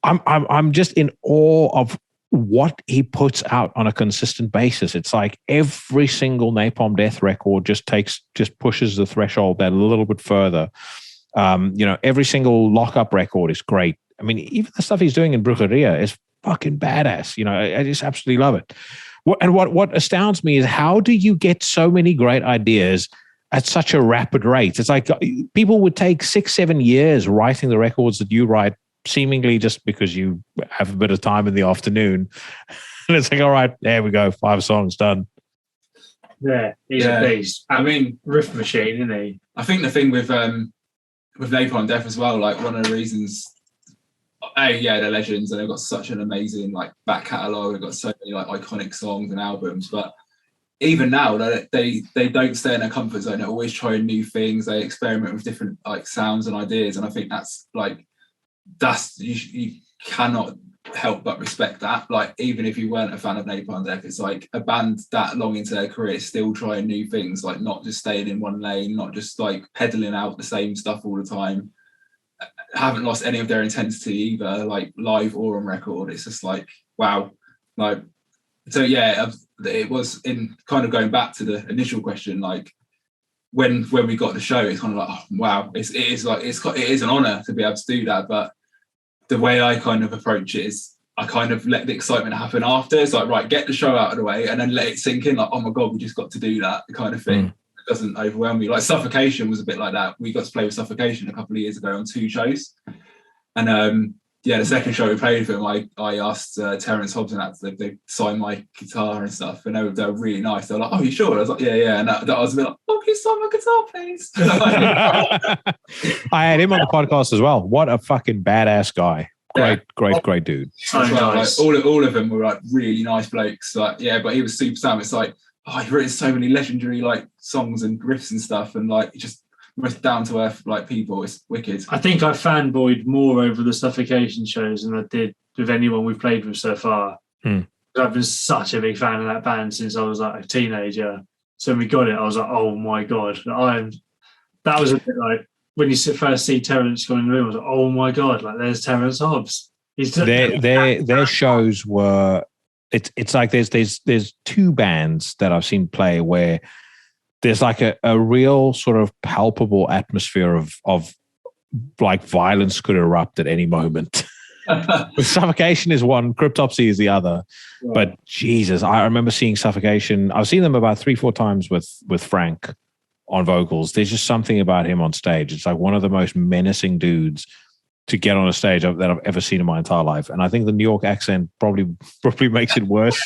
I'm just in awe of what he puts out on a consistent basis. It's like every single Napalm Death record just pushes the threshold that a little bit further. Every single Lockup record is great. I mean, even the stuff he's doing in Brujeria is fucking badass. I just absolutely love it. What astounds me is, how do you get so many great ideas at such a rapid rate? It's like people would take 6-7 years writing the records that you write, seemingly just because you have a bit of time in the afternoon. And it's like, all right, there we go, 5 songs done. Yeah, he's a beast. I mean, riff machine, isn't he? I think the thing with Napalm Death as well, like one of the reasons, they're legends and they've got such an amazing like back catalogue. They've got so many like iconic songs and albums, but even now, they don't stay in their comfort zone. They're always trying new things. They experiment with different like sounds and ideas, and I think you cannot help but respect that. Like, even if you weren't a fan of Napalm Death, it's like a band that long into their career still trying new things, like not just staying in one lane, not just like peddling out the same stuff all the time. Haven't lost any of their intensity either, like live or on record. It's just like, wow. Like, so yeah, it was in kind of going back to the initial question, like when we got the show, it's kind of like, oh, wow, it is an honor to be able to do that. But the way I kind of approach it is I kind of let the excitement happen after. It's like, right, get the show out of the way and then let it sink in, like, oh my God, we just got to do that kind of thing. It doesn't overwhelm me. Like Suffocation was a bit like that. We got to play with Suffocation a couple of years ago on 2 shows. And the second show we played with him, I asked Terence Hobson that they sign my guitar and stuff, and they were really nice. They were like, "Oh, you sure?" I was like, "Yeah." And that was a bit like, "Oh, can you sign my guitar, please?" I had him on the podcast as well. What a fucking badass guy! Great dude. Nice. Like, all of them were like really nice blokes. Like, yeah, but he was super Sam. It's like, he's written so many legendary like songs and riffs and stuff, and like just most down to earth like people. It's wicked. I think I fanboyed more over the Suffocation shows than I did with anyone we've played with so far. I've been such a big fan of that band since I was like a teenager. So when we got it, I was like, oh my god, that was a bit like when you first see Terence going in the room. I was like, oh my god, like there's Terence Hobbs. Their shows were. It's like there's two bands that I've seen play where there's like a real sort of palpable atmosphere of like violence could erupt at any moment. Suffocation is one, Cryptopsy is the other. Right. But Jesus, I remember seeing Suffocation. I've seen them about 3-4 times with Frank on vocals. There's just something about him on stage. It's like one of the most menacing dudes to get on a stage that I've ever seen in my entire life. And I think the New York accent probably makes it worse.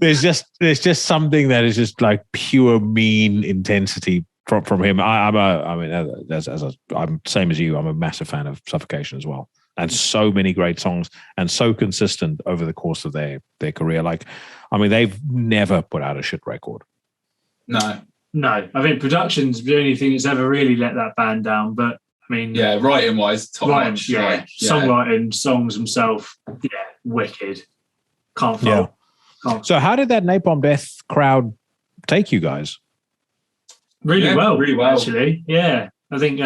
There's just something that is just like pure mean intensity from him. I'm same as you. I'm a massive fan of Suffocation as well. And so many great songs and so consistent over the course of their career. Like, I mean, they've never put out a shit record. No. I think production's the only thing that's ever really let that band down. But I mean, yeah, writing wise, top notch. Yeah, songwriting, songs themselves, wicked. Can't fault. Yeah. So how did that Napalm Death crowd take you guys? Really well, actually. Yeah, I think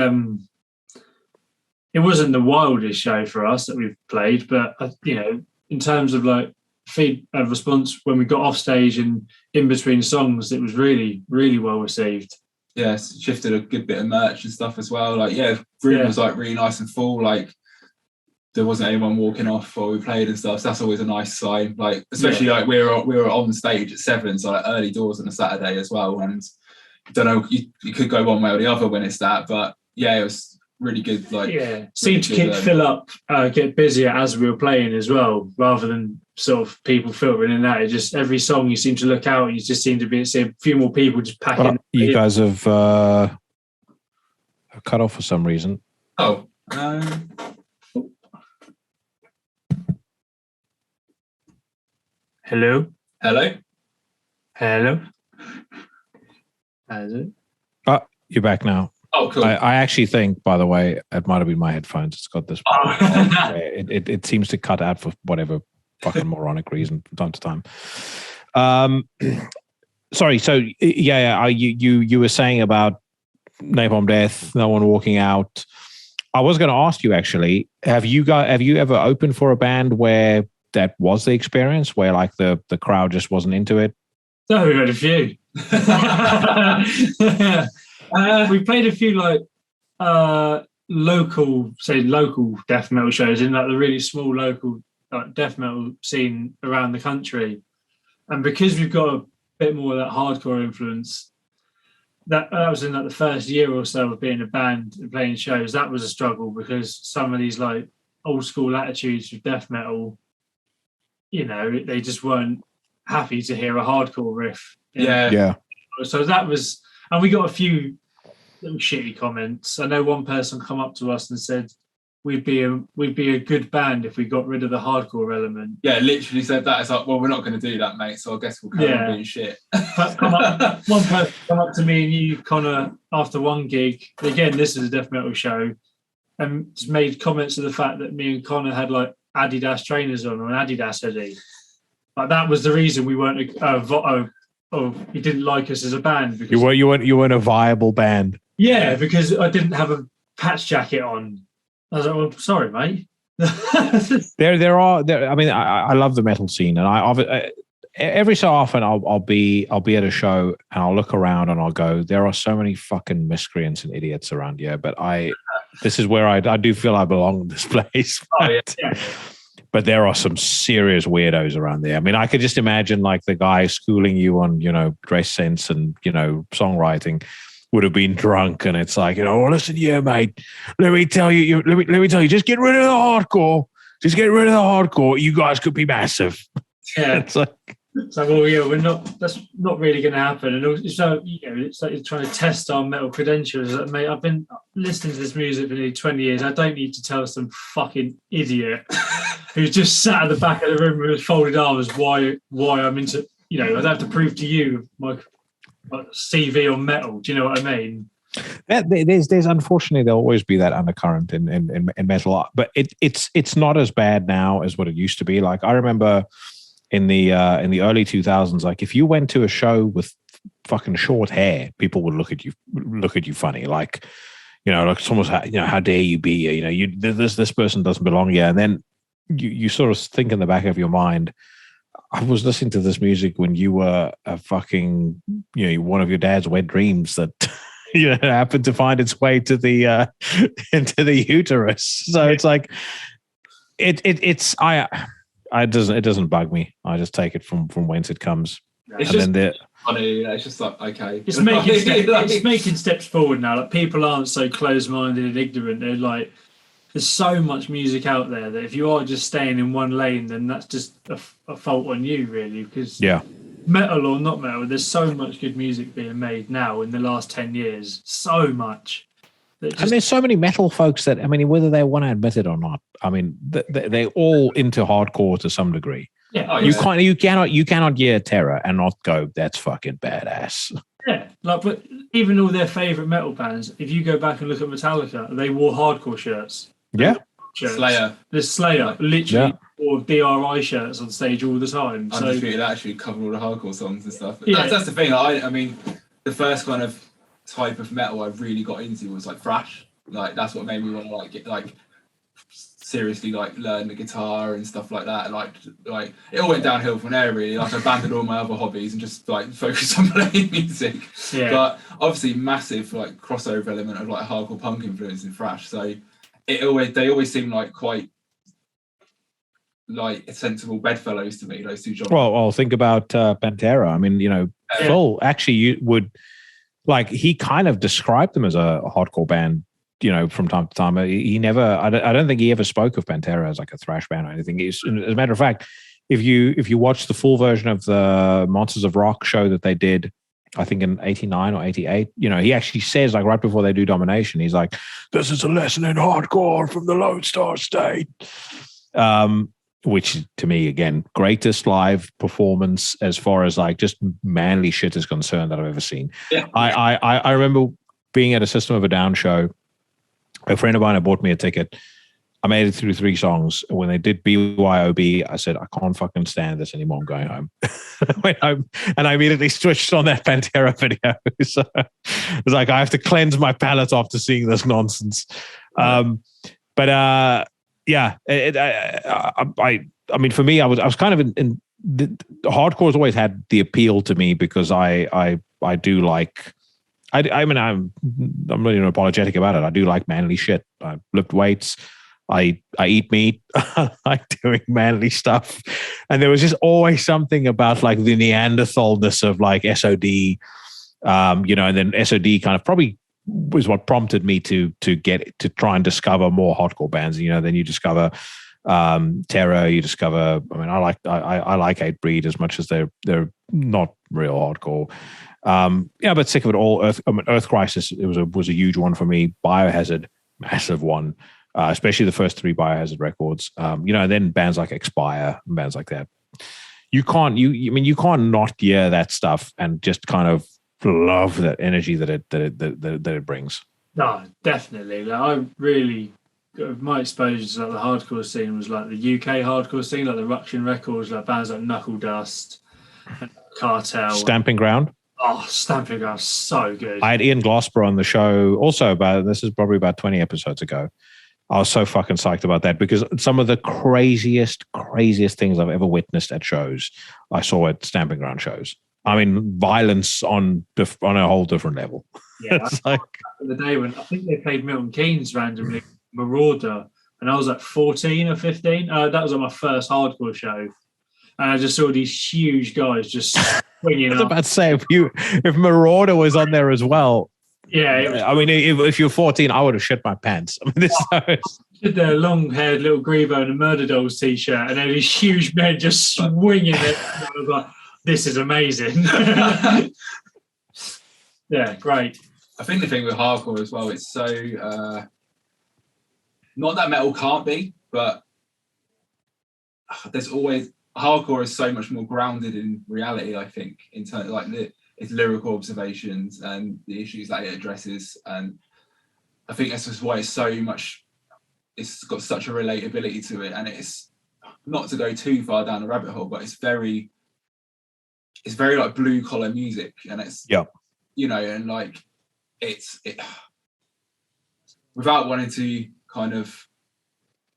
it wasn't the wildest show for us that we've played, but in terms of like response when we got off stage and in between songs, it was really, really well received. Yeah, shifted a good bit of merch and stuff as well. Like, room was like really nice and full. Like, there wasn't anyone walking off while we played and stuff. So that's always a nice sign. Like, especially like we were on stage at 7, so like early doors on a Saturday as well. And I don't know, you could go one way or the other when it's that, but yeah, it was really good. Like, seemed to fill up, get busier as we were playing as well, rather than sort of people filtering in and out. It just every song you seem to look out, and you just seem to see a few more people just packing. Well, you guys have cut off for some reason. Oh. Hello. How's it? Oh, you're back now. Oh, cool. I actually think, by the way, it might have been my headphones. It's got this. It seems to cut out for whatever fucking moronic reason from time to time. Sorry. So you were saying about Napalm Death, no one walking out. I was going to ask you actually, have you ever opened for a band where that was the experience, where like the crowd just wasn't into it? No, we've had a few. We played a few like local death metal shows in like the really small local like death metal scene around the country, and because we've got a bit more of that hardcore influence, that was in like the first year or so of being a band and playing shows. That was a struggle because some of these like old school attitudes with death metal, they just weren't happy to hear a hardcore riff. Yeah. So that was, and we got a few little shitty comments. I know one person come up to us and said we'd be a good band if we got rid of the hardcore element. Yeah, literally said that. It's like, well, we're not going to do that, mate. So I guess we'll carry on being shit. One person come up to me and you, Connor, after one gig. Again, this is a death metal show, and just made comments to the fact that me and Connor had like Adidas trainers on, or an Adidas hoodie. Like that was the reason we weren't he didn't like us as a band because you weren't a viable band. Yeah, because I didn't have a patch jacket on. I was like, well, sorry, mate. I mean, I love the metal scene, and every so often I'll be at a show and I'll look around and I'll go, there are so many fucking miscreants and idiots around here, but this is where I do feel I belong in this place. But there are some serious weirdos around there. I mean, I could just imagine like the guy schooling you on, dress sense and, songwriting. would have been drunk, and it's like, oh, listen here, mate. Let me tell you, just get rid of the hardcore. Just get rid of the hardcore. You guys could be massive. Yeah. It's like, so, well, yeah, we're not. That's not really going to happen. And also, it's like you're trying to test our metal credentials. Like, mate, I've been listening to this music for nearly 20 years. I don't need to tell some fucking idiot who's just sat at the back of the room with folded arms why I'm into. I don't have to prove to you my CV on metal. Do you know what I mean? There's unfortunately there'll always be that undercurrent in metal, but it's not as bad now as what it used to be. Like I remember in the early 2000s, like if you went to a show with fucking short hair, people would look at you funny, like like it's almost how dare you be here? This person doesn't belong here. And then you sort of think in the back of your mind, I was listening to this music when you were a fucking one of your dad's wet dreams that happened to find its way to the into the uterus. So it's like it doesn't bug me. I just take it from whence it comes. It's and just funny. It's just like, okay, it's making steps forward now. Like people aren't so closed-minded and ignorant. They're like, there's so much music out there that if you are just staying in one lane, then that's just a fault on you, really. Because metal or not metal, there's so much good music being made now in the last 10 years. So much. And there's so many metal folks that, I mean, whether they want to admit it or not, I mean, they're all into hardcore to some degree. Yeah, you cannot hear Terror and not go, that's fucking badass. Yeah, but even all their favorite metal bands, if you go back and look at Metallica, they wore hardcore shirts. Yeah. Slayer. The Slayer literally wore DRI shirts on stage all the time. Undisputed actually covered all the hardcore songs and stuff. Yeah. That's the thing. I mean, the first kind of type of metal I really got into was like thrash. Like that's what made me want to seriously learn the guitar and stuff like that. Like it all went downhill from there really. Like I abandoned all my other hobbies and just focused on playing music. Yeah. But obviously massive crossover element of hardcore punk influence in thrash. So they always seem quite sensible bedfellows to me, those two genres. Well, think about Pantera. I mean, Phil actually would he kind of described them as a hardcore band. From time to time, he never. I don't think he ever spoke of Pantera as a thrash band or anything. As a matter of fact, if you watch the full version of the Monsters of Rock show that they did, I think in '89 or '88, he actually says right before they do Domination, he's like, "This is a lesson in hardcore from the Lone Star State," which to me again, greatest live performance as far as just manly shit is concerned that I've ever seen. Yeah. I remember being at a System of a Down show. A friend of mine had bought me a ticket. I made it through 3 songs. When they did BYOB, I said, I can't fucking stand this anymore. I'm going home. I went home and I immediately switched on that Pantera video. So it's I have to cleanse my palate after seeing this nonsense. I mean, for me, I was kind of in the hardcore's always had the appeal to me because I do like. I mean, I'm not even apologetic about it. I do like manly shit. I lift weights. I eat meat. I like doing manly stuff. And there was just always something about the Neanderthalness of SOD, and then SOD kind of probably was what prompted me to try and discover more hardcore bands. Then you discover Terror. You discover. I mean, I like Hatebreed as much as they're not real hardcore. But sick of it all. Earth Crisis, it was a huge one for me. Biohazard, massive one, especially the first 3 Biohazard records. And then bands like Expire and bands like that. You can't not hear that stuff and just kind of love that energy that it brings. No, definitely. I really, my exposure to the hardcore scene was the UK hardcore scene, the Ruction Records, bands like Knuckle Dust, Cartel, Stamping Ground. Oh, Stamping Ground, so good. I had Ian Glasper on the show also this is probably about 20 episodes ago. I was so fucking psyched about that because some of the craziest things I've ever witnessed at shows, I saw at Stamping Ground shows. I mean, violence on a whole different level. Yeah, it's back in the day when I think they played Milton Keynes randomly, Marauder, and I was 14 or 15. That was my first hardcore show. And I just saw these huge guys just swinging. I was about to say, if Marauder was on there as well, Yeah, I mean, if you're 14, I would have shit my pants. I mean, with their long-haired little Grebo and a Murder Dolls t-shirt, and then these huge men just swinging it. I was like, this is amazing. Yeah, great. I think the thing with hardcore as well, it's so not that metal can't be, but there's always hardcore is so much more grounded in reality. I think in terms of like its lyrical observations and the issues that it addresses, and I think that's just why it's so much. It's got such a relatability to it, and it's not to go too far down the rabbit hole, but it's very like blue collar music, and it's and like it without wanting to kind of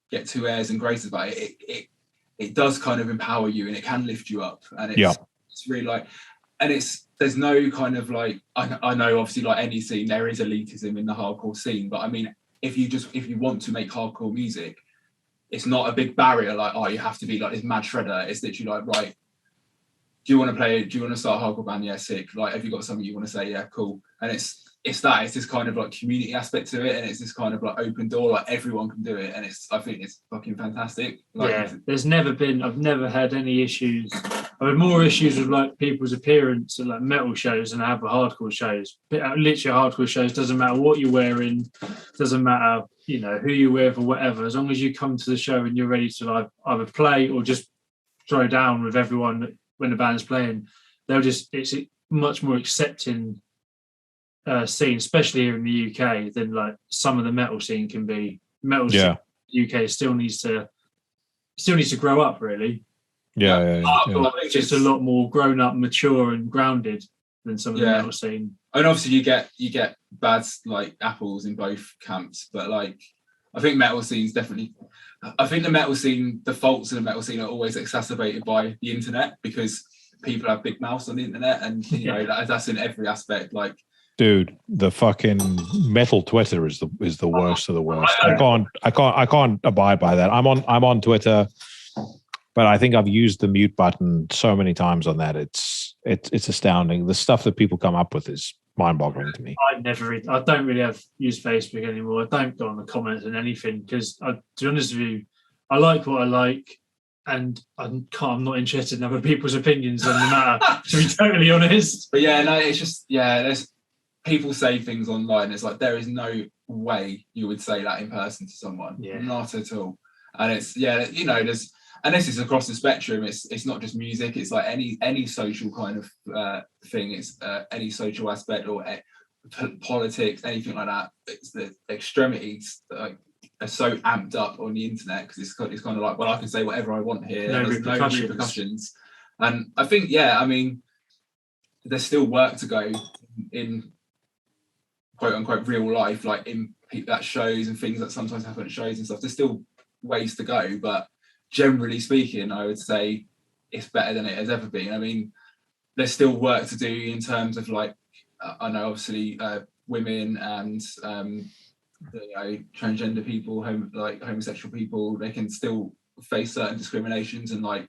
get too airs and graces about it, it does kind of empower you, and it can lift you up, and it's really like, and there's no kind of like I know obviously like any scene there is elitism in the hardcore scene, but I mean if you want to make hardcore music, it's not a big barrier like, oh, you have to be like this mad shredder. It's literally like, right, do you want to start a hardcore band? Yeah, sick. Like, have you got something you want to say? Yeah, cool. And it's this kind of like community aspect to it, and it's this kind of like open door, like everyone can do it, and I think it's fucking fantastic. Like, I've never had any issues. I've had more issues with like people's appearance at like metal shows than I have with hardcore shows. Literally, hardcore shows, doesn't matter what you're wearing, doesn't matter who you're with or whatever. As long as you come to the show and you're ready to like either play or just throw down with everyone when the band's playing, it's a much more accepting scene, especially here in the UK, than like some of the metal scene can be. Scene in the UK still needs to grow up, really. It's just a lot more grown up, mature, and grounded than some of the metal scene. And obviously, you get bad like apples in both camps, but like I think metal scene's definitely. I think the metal scene, the faults of the metal scene are always exacerbated by the internet, because people have big mouths on the internet, and that's in every aspect. Like, dude, the fucking metal Twitter is the worst of the worst. I can't abide by that. I'm on Twitter, but I think I've used the mute button so many times on that. It's astounding. The stuff that people come up with is mind-boggling to me. I don't really use Facebook anymore. I don't go on the comments and anything, because to be honest with you, I like what I like, and I'm not interested in other people's opinions on the matter, to be totally honest. But it's just there's people say things online. It's like there is no way you would say that in person to someone. Yeah. Not at all. And it's there's. And this is across the spectrum. It's not just music. It's like any social kind of thing. It's any social aspect or politics, anything like that. It's the extremities that are so amped up on the internet, because it's kind of like, well, I can say whatever I want here. There's no repercussions. And I think, I mean, there's still work to go in quote unquote real life, like in that shows and things that sometimes happen at shows and stuff. There's still ways to go, but generally speaking, I would say it's better than it has ever been. I mean, there's still work to do in terms of like, I know obviously women and transgender people, homosexual people, they can still face certain discriminations and like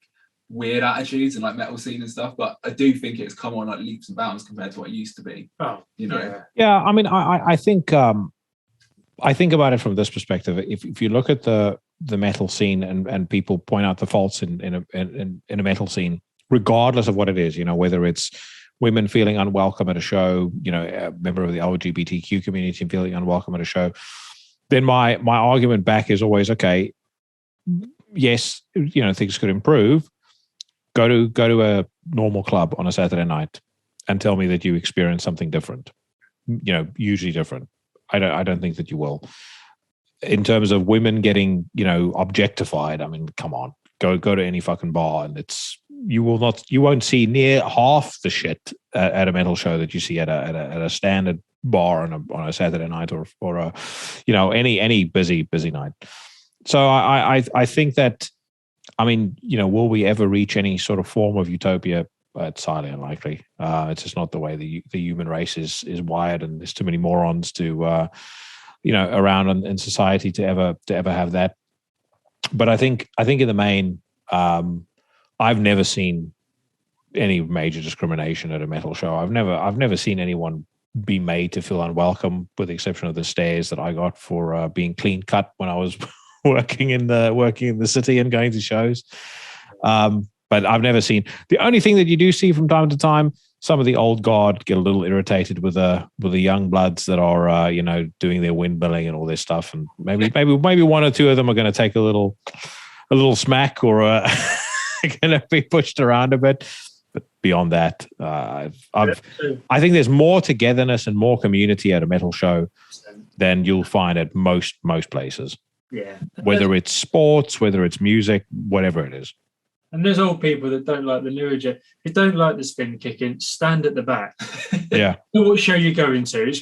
weird attitudes and like metal scene and stuff. But I do think it's come on like leaps and bounds compared to what it used to be. Yeah. I mean, I think about it from this perspective. If you look at the metal scene and people point out the faults in a metal scene, regardless of what it is, whether it's women feeling unwelcome at a show, a member of the LGBTQ community feeling unwelcome at a show, then my argument back is always, okay, yes, things could improve. Go to a normal club on a Saturday night and tell me that you experienced something different, usually different. I don't think that you will. In terms of women getting, objectified, I mean, come on, go to any fucking bar, and you won't see near half the shit at a metal show that you see at a standard bar on a Saturday night or a, any busy night. So I think that, I mean, will we ever reach any sort of form of utopia? It's highly unlikely. It's just not the way the human race is wired, and there's too many morons to around in society to ever have that. But I think in the main, I've never seen any major discrimination at a metal show. I've never seen anyone be made to feel unwelcome, with the exception of the stares that I got for being clean cut when I was working in the city and going to shows. But I've never seen. The only thing that you do see from time to time, some of the old guard get a little irritated with the young bloods that are doing their windmilling and all this stuff, and maybe one or two of them are going to take a little smack or going to be pushed around a bit. But beyond that, I think there's more togetherness and more community at a metal show than you'll find at most places. Yeah, whether it's sports, whether it's music, whatever it is. And there's old people that don't like the newer jet. If you don't like the spin kicking, stand at the back. Yeah. You know what show you're going to.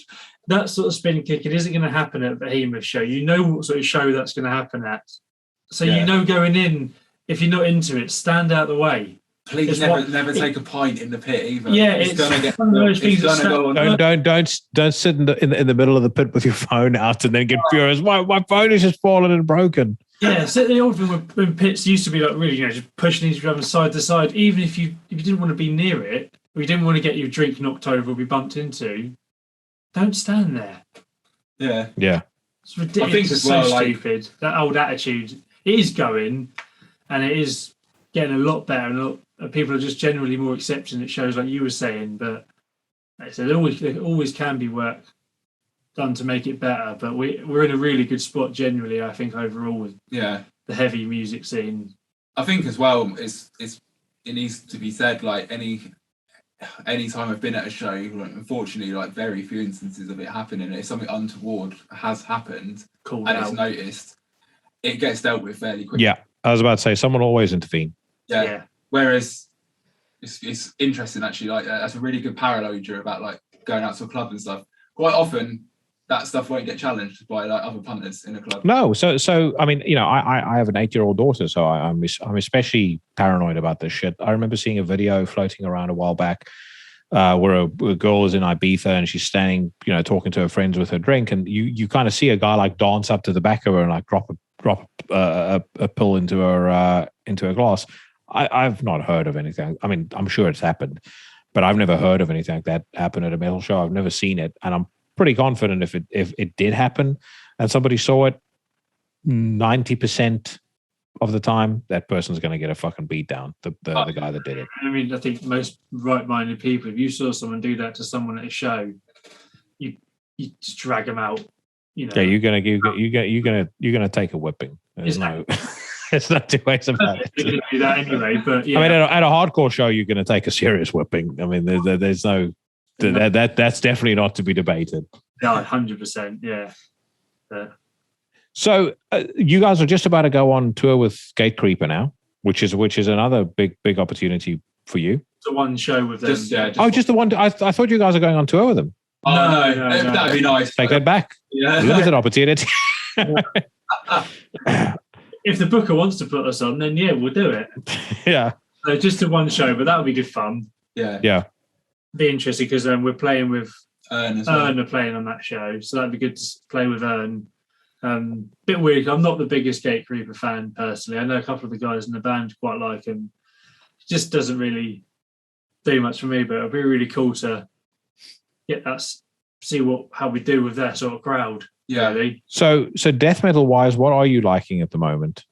That sort of spin kicking isn't going to happen at the Behemoth show. You know what sort of show that's going to happen at. So going in, if you're not into it, stand out the way. Please never take a pint in the pit either. Yeah, it's going to get. Don't sit in the middle of the pit with your phone out and then get furious. My phone is just fallen and broken. Yeah, so the old thing when pits used to be like really, just pushing each other side to side. Even if you didn't want to be near it, or you didn't want to get your drink knocked over or be bumped into, don't stand there. Yeah. It's ridiculous. I think it's so stupid. That old attitude is going, and it is getting a lot better, and people are just generally more accepting at shows like you were saying. But like I said, there always can be work done to make it better, but we're in a really good spot generally, I think, overall with the heavy music scene. I think as well it needs to be said, like any time I've been at a show, unfortunately, like very few instances of it happening, if something untoward has happened it's noticed, it gets dealt with fairly quickly. Yeah, I was about to say someone will always intervene. Yeah. Whereas it's interesting actually, like that's a really good parallel you drew about like going out to a club and stuff. Quite often that stuff won't get challenged by like other punters in a club. No, so I mean, I have an 8-year-old daughter, so I'm especially paranoid about this shit. I remember seeing a video floating around a while back where a girl is in Ibiza and she's standing, talking to her friends with her drink, and you kind of see a guy like dance up to the back of her and like drop a pill into her glass. I've not heard of anything. I mean, I'm sure it's happened, but I've never heard of anything like that happen at a metal show. I've never seen it, and I'm pretty confident if it did happen and somebody saw it, 90% of the time that person's going to get a fucking beat down. The guy that did it. I mean, I think most right-minded people, if you saw someone do that to someone at a show, you just drag them out. Yeah, you're gonna take a whipping. There's no two ways about it. You're gonna do that anyway, but yeah. I mean, at a hardcore show, you're going to take a serious whipping. I mean, there's no. That's definitely not to be debated. No, 100%. Yeah. So you guys are just about to go on tour with Gatecreeper now, which is another big opportunity for you. The one show with them. Just the one. I thought you guys are going on tour with them. Oh, no. That'd be nice. Take that back. Yeah. Limited opportunity. If the booker wants to put us on, then we'll do it. Yeah. So just the one show, but that would be good fun. Yeah. Be interesting because we're playing with Ern as well. Ern are playing on that show, so that'd be good to play with Ern. Bit weird. I'm not the biggest Gatecreeper fan personally. I know a couple of the guys in the band quite like him. It just doesn't really do much for me, but it'll be really cool to get that, see how we do with that sort of crowd. Yeah. Really. So death metal wise, what are you liking at the moment?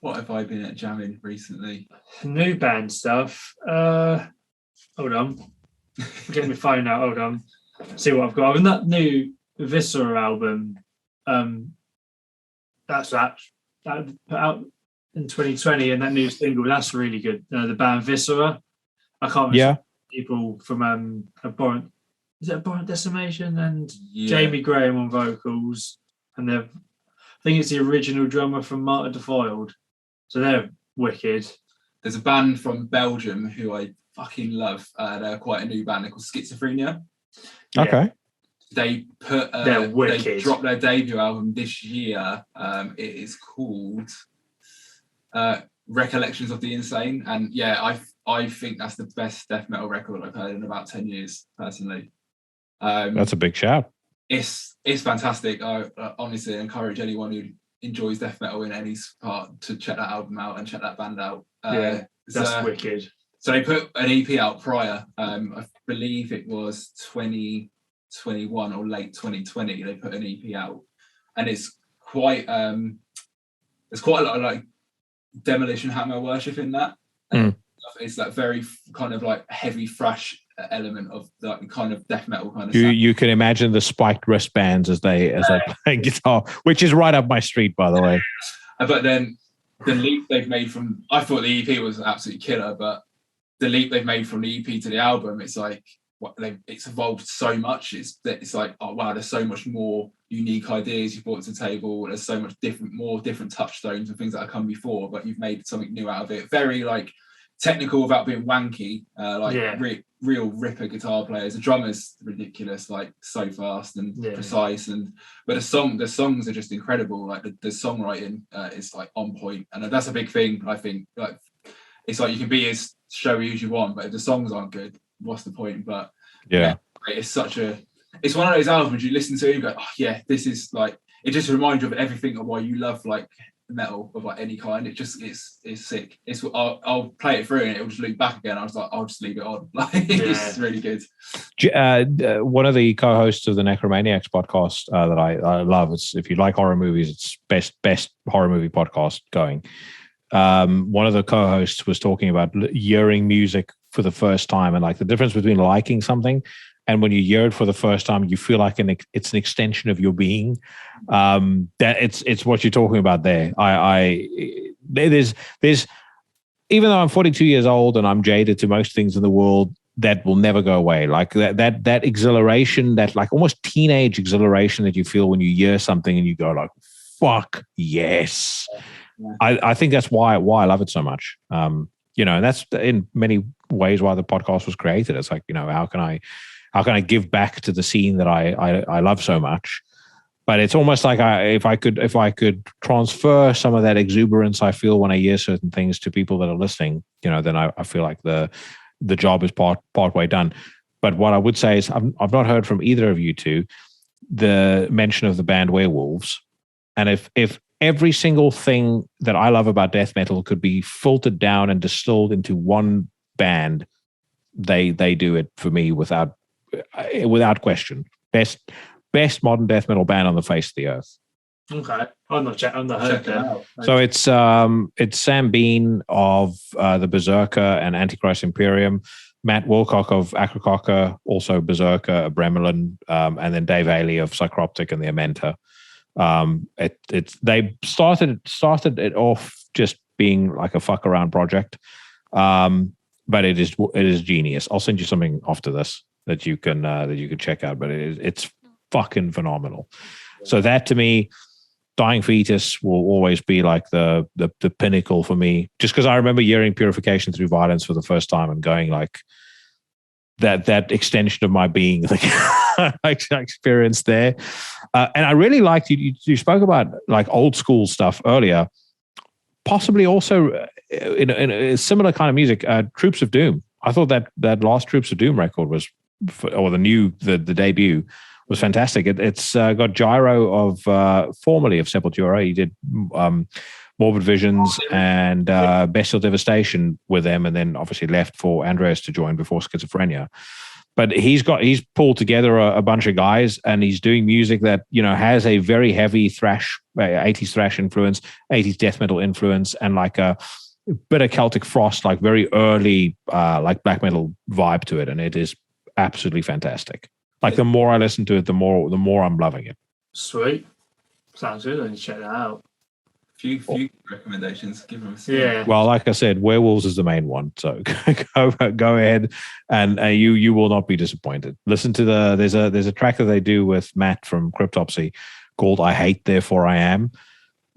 What have I been at jamming recently? New band stuff. Hold on. I'm getting my phone out. Hold on. See what I've got. I mean, that new Viscera album, that's that put out in 2020, and that new single, that's really good. The band Viscera. I can't remember people from Abhorrent. Is it Abhorrent Decimation? And Jamie Graham on vocals. And I think it's the original drummer from Martyr Defiled. So they're wicked. There's a band from Belgium who I fucking love. They're quite a new band. They're called Schizophrenia. Okay. They they're wicked. They dropped their debut album this year. It is called Recollections of the Insane. And I think that's the best death metal record I've heard in about 10 years, personally. That's a big shout. It's fantastic. I honestly encourage anyone who enjoys death metal in any part to check that album out and check that band out. That's wicked. So they put an EP out prior. I believe it was 2021 or late 2020. They put an EP out, and it's quite there's quite a lot of like demolition hammer worship in that. It's that very kind of like heavy thrash element of that kind of death metal kind of sound. You can imagine the spiked wristbands as they play guitar, which is right up my street, by the way. But then the leap they've made from, I thought the EP was absolutely killer, but the leap they've made from the EP to the album, it's like it's evolved so much. It's like, oh wow, there's so much more unique ideas you brought to the table. There's so much more different touchstones and things that have come before, but you've made something new out of it. Very like technical without being wanky, real ripper guitar players. The drummer's ridiculous, like so fast and precise, but the songs are just incredible. Like the songwriting is like on point, and that's a big thing. I think like it's like you can be as showy as you want, but if the songs aren't good, what's the point? But it's one of those albums you listen to and you go, oh yeah, this is like, it just reminds you of everything of why you love like metal of like any kind. It just it's sick. I'll play it through and it'll just loop back again. I was like, I'll just leave it on. Like it's really good. One of the co-hosts of the Necromaniacs podcast that I love, it's if you like horror movies, it's best horror movie podcast going. One of the co-hosts was talking about hearing music for the first time and like the difference between liking something and when you hear it for the first time, you feel like it's an extension of your being. That it's what you're talking about there. There's even though I'm 42 years old and I'm jaded to most things in the world, that will never go away. Like that exhilaration, that like almost teenage exhilaration that you feel when you hear something and you go like, "Fuck yes." Yeah. I think that's why I love it so much. And that's in many ways why the podcast was created. It's like, how can I give back to the scene that I love so much? But it's almost like if I could transfer some of that exuberance I feel when I hear certain things to people that are listening, then I feel like the job is part way done. But what I would say is I've not heard from either of you two the mention of the band Werewolves. And if every single thing that I love about death metal could be filtered down and distilled into one band, they do it for me without question. Best modern death metal band on the face of the earth. Okay, I'm not heard that. So it's Sam Bean of the Berserker and Antichrist Imperium, Matt Wilcock of Acrococker, also Berserker, Bremelin, and then Dave Haley of Psychroptic and the Amenta. They started it off just being like a fuck around project, but it is genius. I'll send you something after this that you can check out. But it's fucking phenomenal. So that to me, Dying Fetus will always be like the pinnacle for me. Just because I remember hearing Purification Through Violence for the first time and going like that extension of my being like I experienced there. And I really liked you spoke about like old school stuff earlier, possibly also in a similar kind of music, Troops of Doom. I thought that last Troops of Doom record was, or the debut was fantastic. It's got Gyro of formerly of Sepultura. He did Morbid Visions and Bestial Devastation with them, and then obviously left for Andreas to join before Schizophrenia. But he's pulled together a bunch of guys, and he's doing music that has a very heavy thrash, 80s thrash influence, 80s death metal influence, and like a bit of Celtic Frost, like very early like black metal vibe to it, and it is absolutely fantastic. Like the more I listen to it, the more I'm loving it. Sweet, sounds good. I need to check that out. Few recommendations. Give them a yeah. Well, like I said, Werewolves is the main one, so go ahead, and you will not be disappointed. Listen to there's a track that they do with Matt from Cryptopsy called "I Hate Therefore I Am."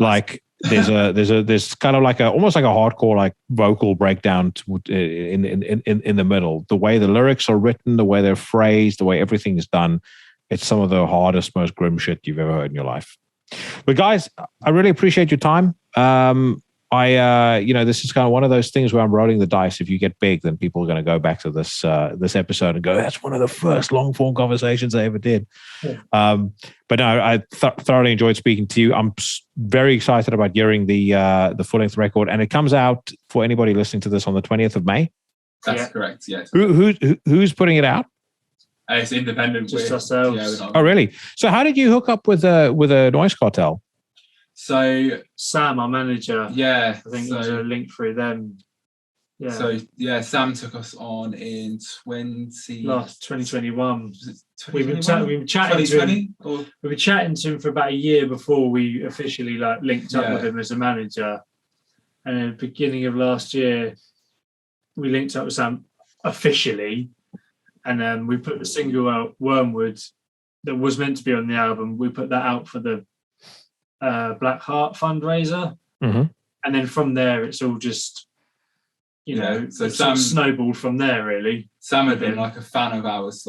Like there's kind of like almost like a hardcore like vocal breakdown in the middle. The way the lyrics are written, the way they're phrased, the way everything is done, it's some of the hardest, most grim shit you've ever heard in your life. But guys, I really appreciate your time. This is kind of one of those things where I'm rolling the dice. If you get big, then people are going to go back to this episode and go, "That's one of the first long form conversations I ever did." Yeah. But no, I thoroughly enjoyed speaking to you. I'm very excited about hearing the full length record, and it comes out for anybody listening to this on the 20th of May. That's correct. Yes. Who's putting it out? It's independent. Just ourselves. Yeah, we're not- Oh, really? So how did you hook up with a noise cartel? So Sam, our manager, yeah, I think there's a link through them. Yeah. So yeah, Sam took us on in 2021. We've 2021? been chatting to him. Or? We've been chatting to him for about a year before we officially linked up with him as a manager. And at the beginning of last year, we linked up with Sam officially, and we put the single out, Wormwood, that was meant to be on the album. We put that out for the Black Heart fundraiser, Mm-hmm. and then from there, it's all just So it's Sam snowballed from there. Really, Sam had been like a fan of ours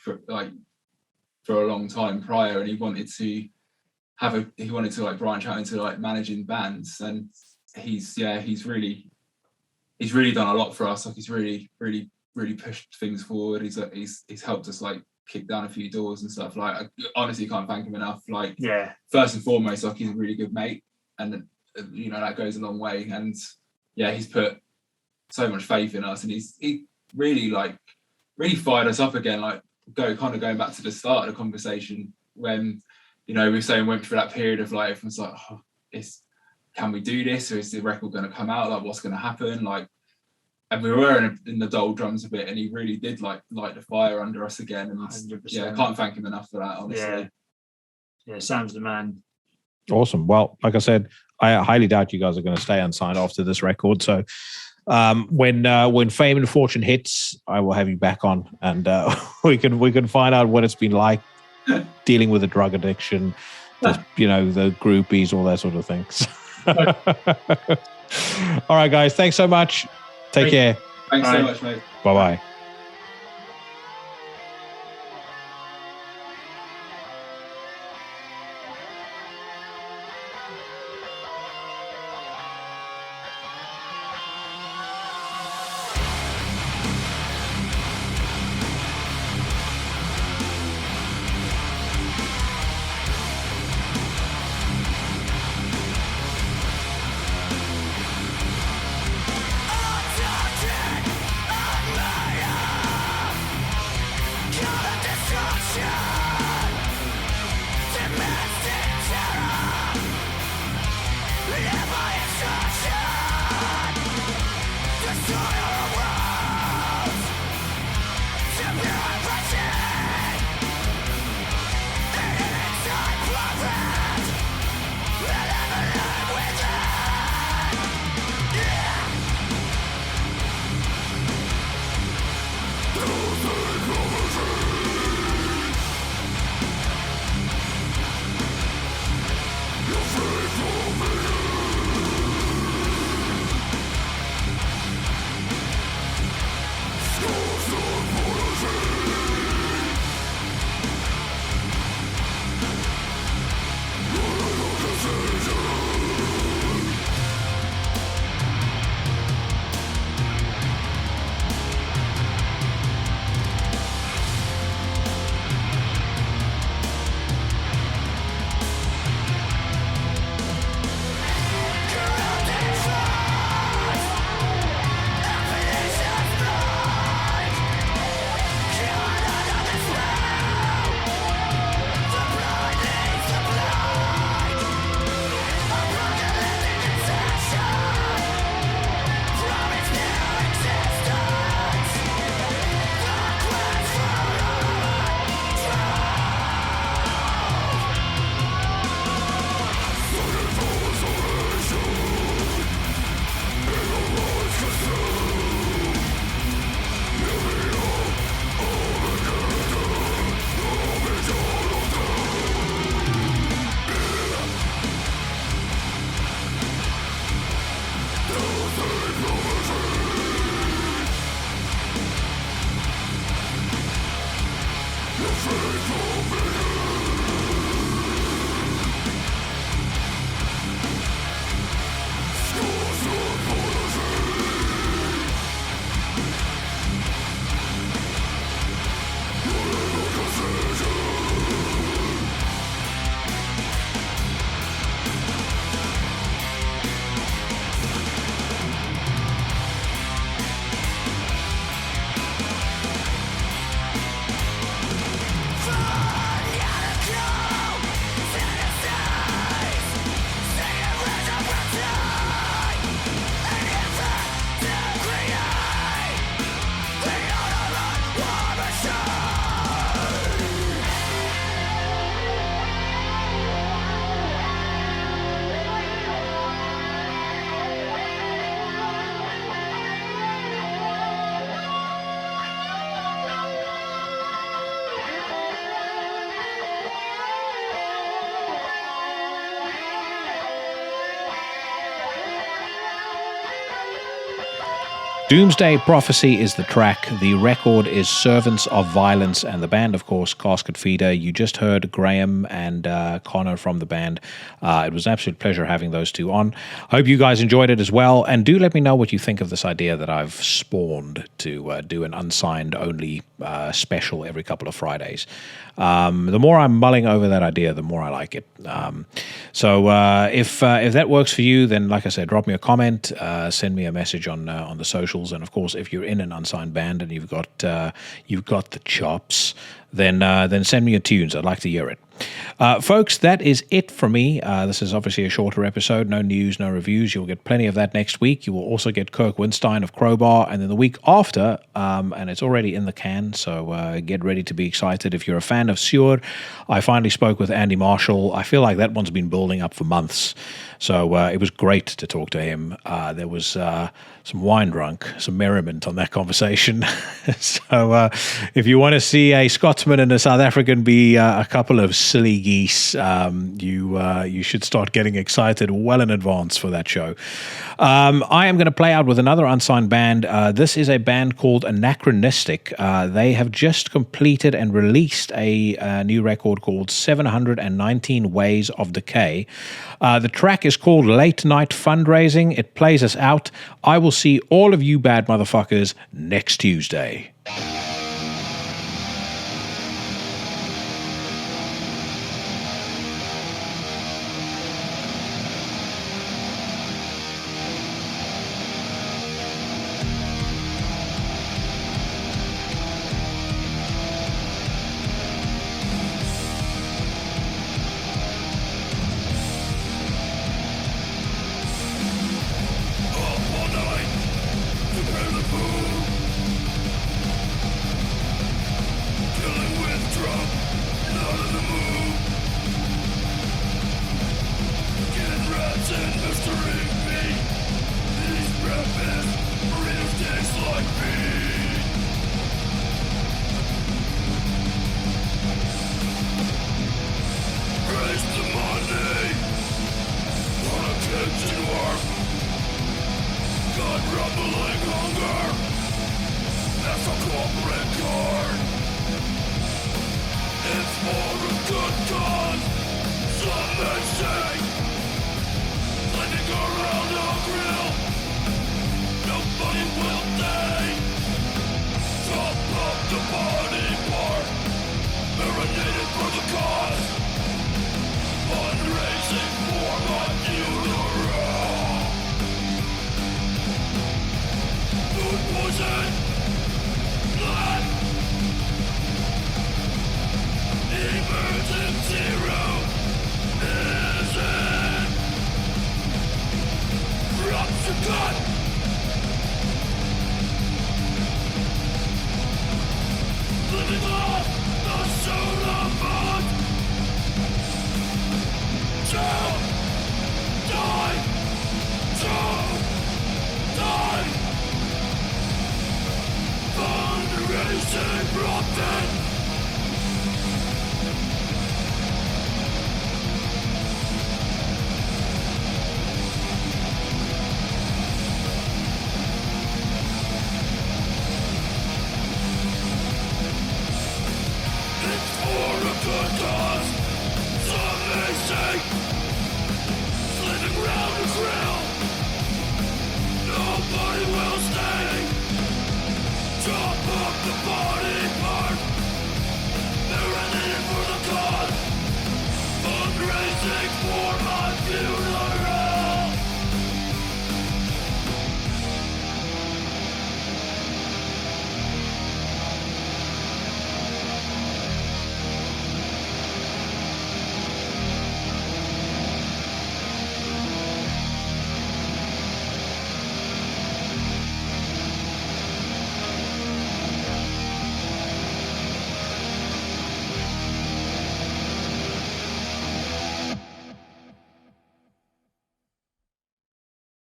for a long time prior, and he wanted to branch out into like managing bands, and he's really done a lot for us. Like he's really pushed things forward. He's helped us like kick down a few doors and stuff. Like I honestly can't thank him enough. Like first and foremost, like he's a really good mate, and that goes a long way. And yeah, he's put so much faith in us, and he really fired us up again. Like going back to the start of the conversation when we were saying went through that period of like everyone's like, can we do this, or is the record going to come out? Like what's going to happen? Like. And we were in the doldrums a bit, and he really did light the fire under us again. And 100%. yeah, I can't thank him enough for that, honestly. Yeah, Sam's the man. Awesome. Well, like I said, I highly doubt you guys are going to stay unsigned after this record. So when fame and fortune hits, I will have you back on, and we can find out what it's been like dealing with a drug addiction, the groupies, all that sort of things. All right, guys. Thanks so much. Take care. Thanks so much, mate. Bye-bye. Doomsday Prophecy is the track. The record is Servants of Violence, and the band, of course, Casket Feeder. You just heard Graham and Connor from the band. It was an absolute pleasure having those two on. I hope you guys enjoyed it as well, and do let me know what you think of this idea that I've spawned to do an unsigned only special every couple of Fridays. The more I'm mulling over that idea, the more I like it. So if that works for you, then like I said, drop me a comment, send me a message on the socials, and of course, if you're in an unsigned band and you've got the chops, then send me your tunes. I'd like to hear it. Folks, that is it for me. This is obviously a shorter episode. No news, no reviews. You'll get plenty of that next week. You will also get Kirk Winstein of Crowbar, and then the week after, and it's already in the can, so get ready to be excited. If you're a fan of Seward, I finally spoke with Andy Marshall. I feel like that one's been building up for months, so it was great to talk to him. There was some wine drunk, some merriment on that conversation. So if you want to see a Scotsman and a South African be a couple of silly geese, you should start getting excited well in advance for that show. I am going to play out with another unsigned band. This is a band called Anachronistic. They have just completed and released a new record called 719 Ways of Decay. The track is called Late Night Fundraising. It plays us out. I will see all of you bad motherfuckers next Tuesday. Fundraising brought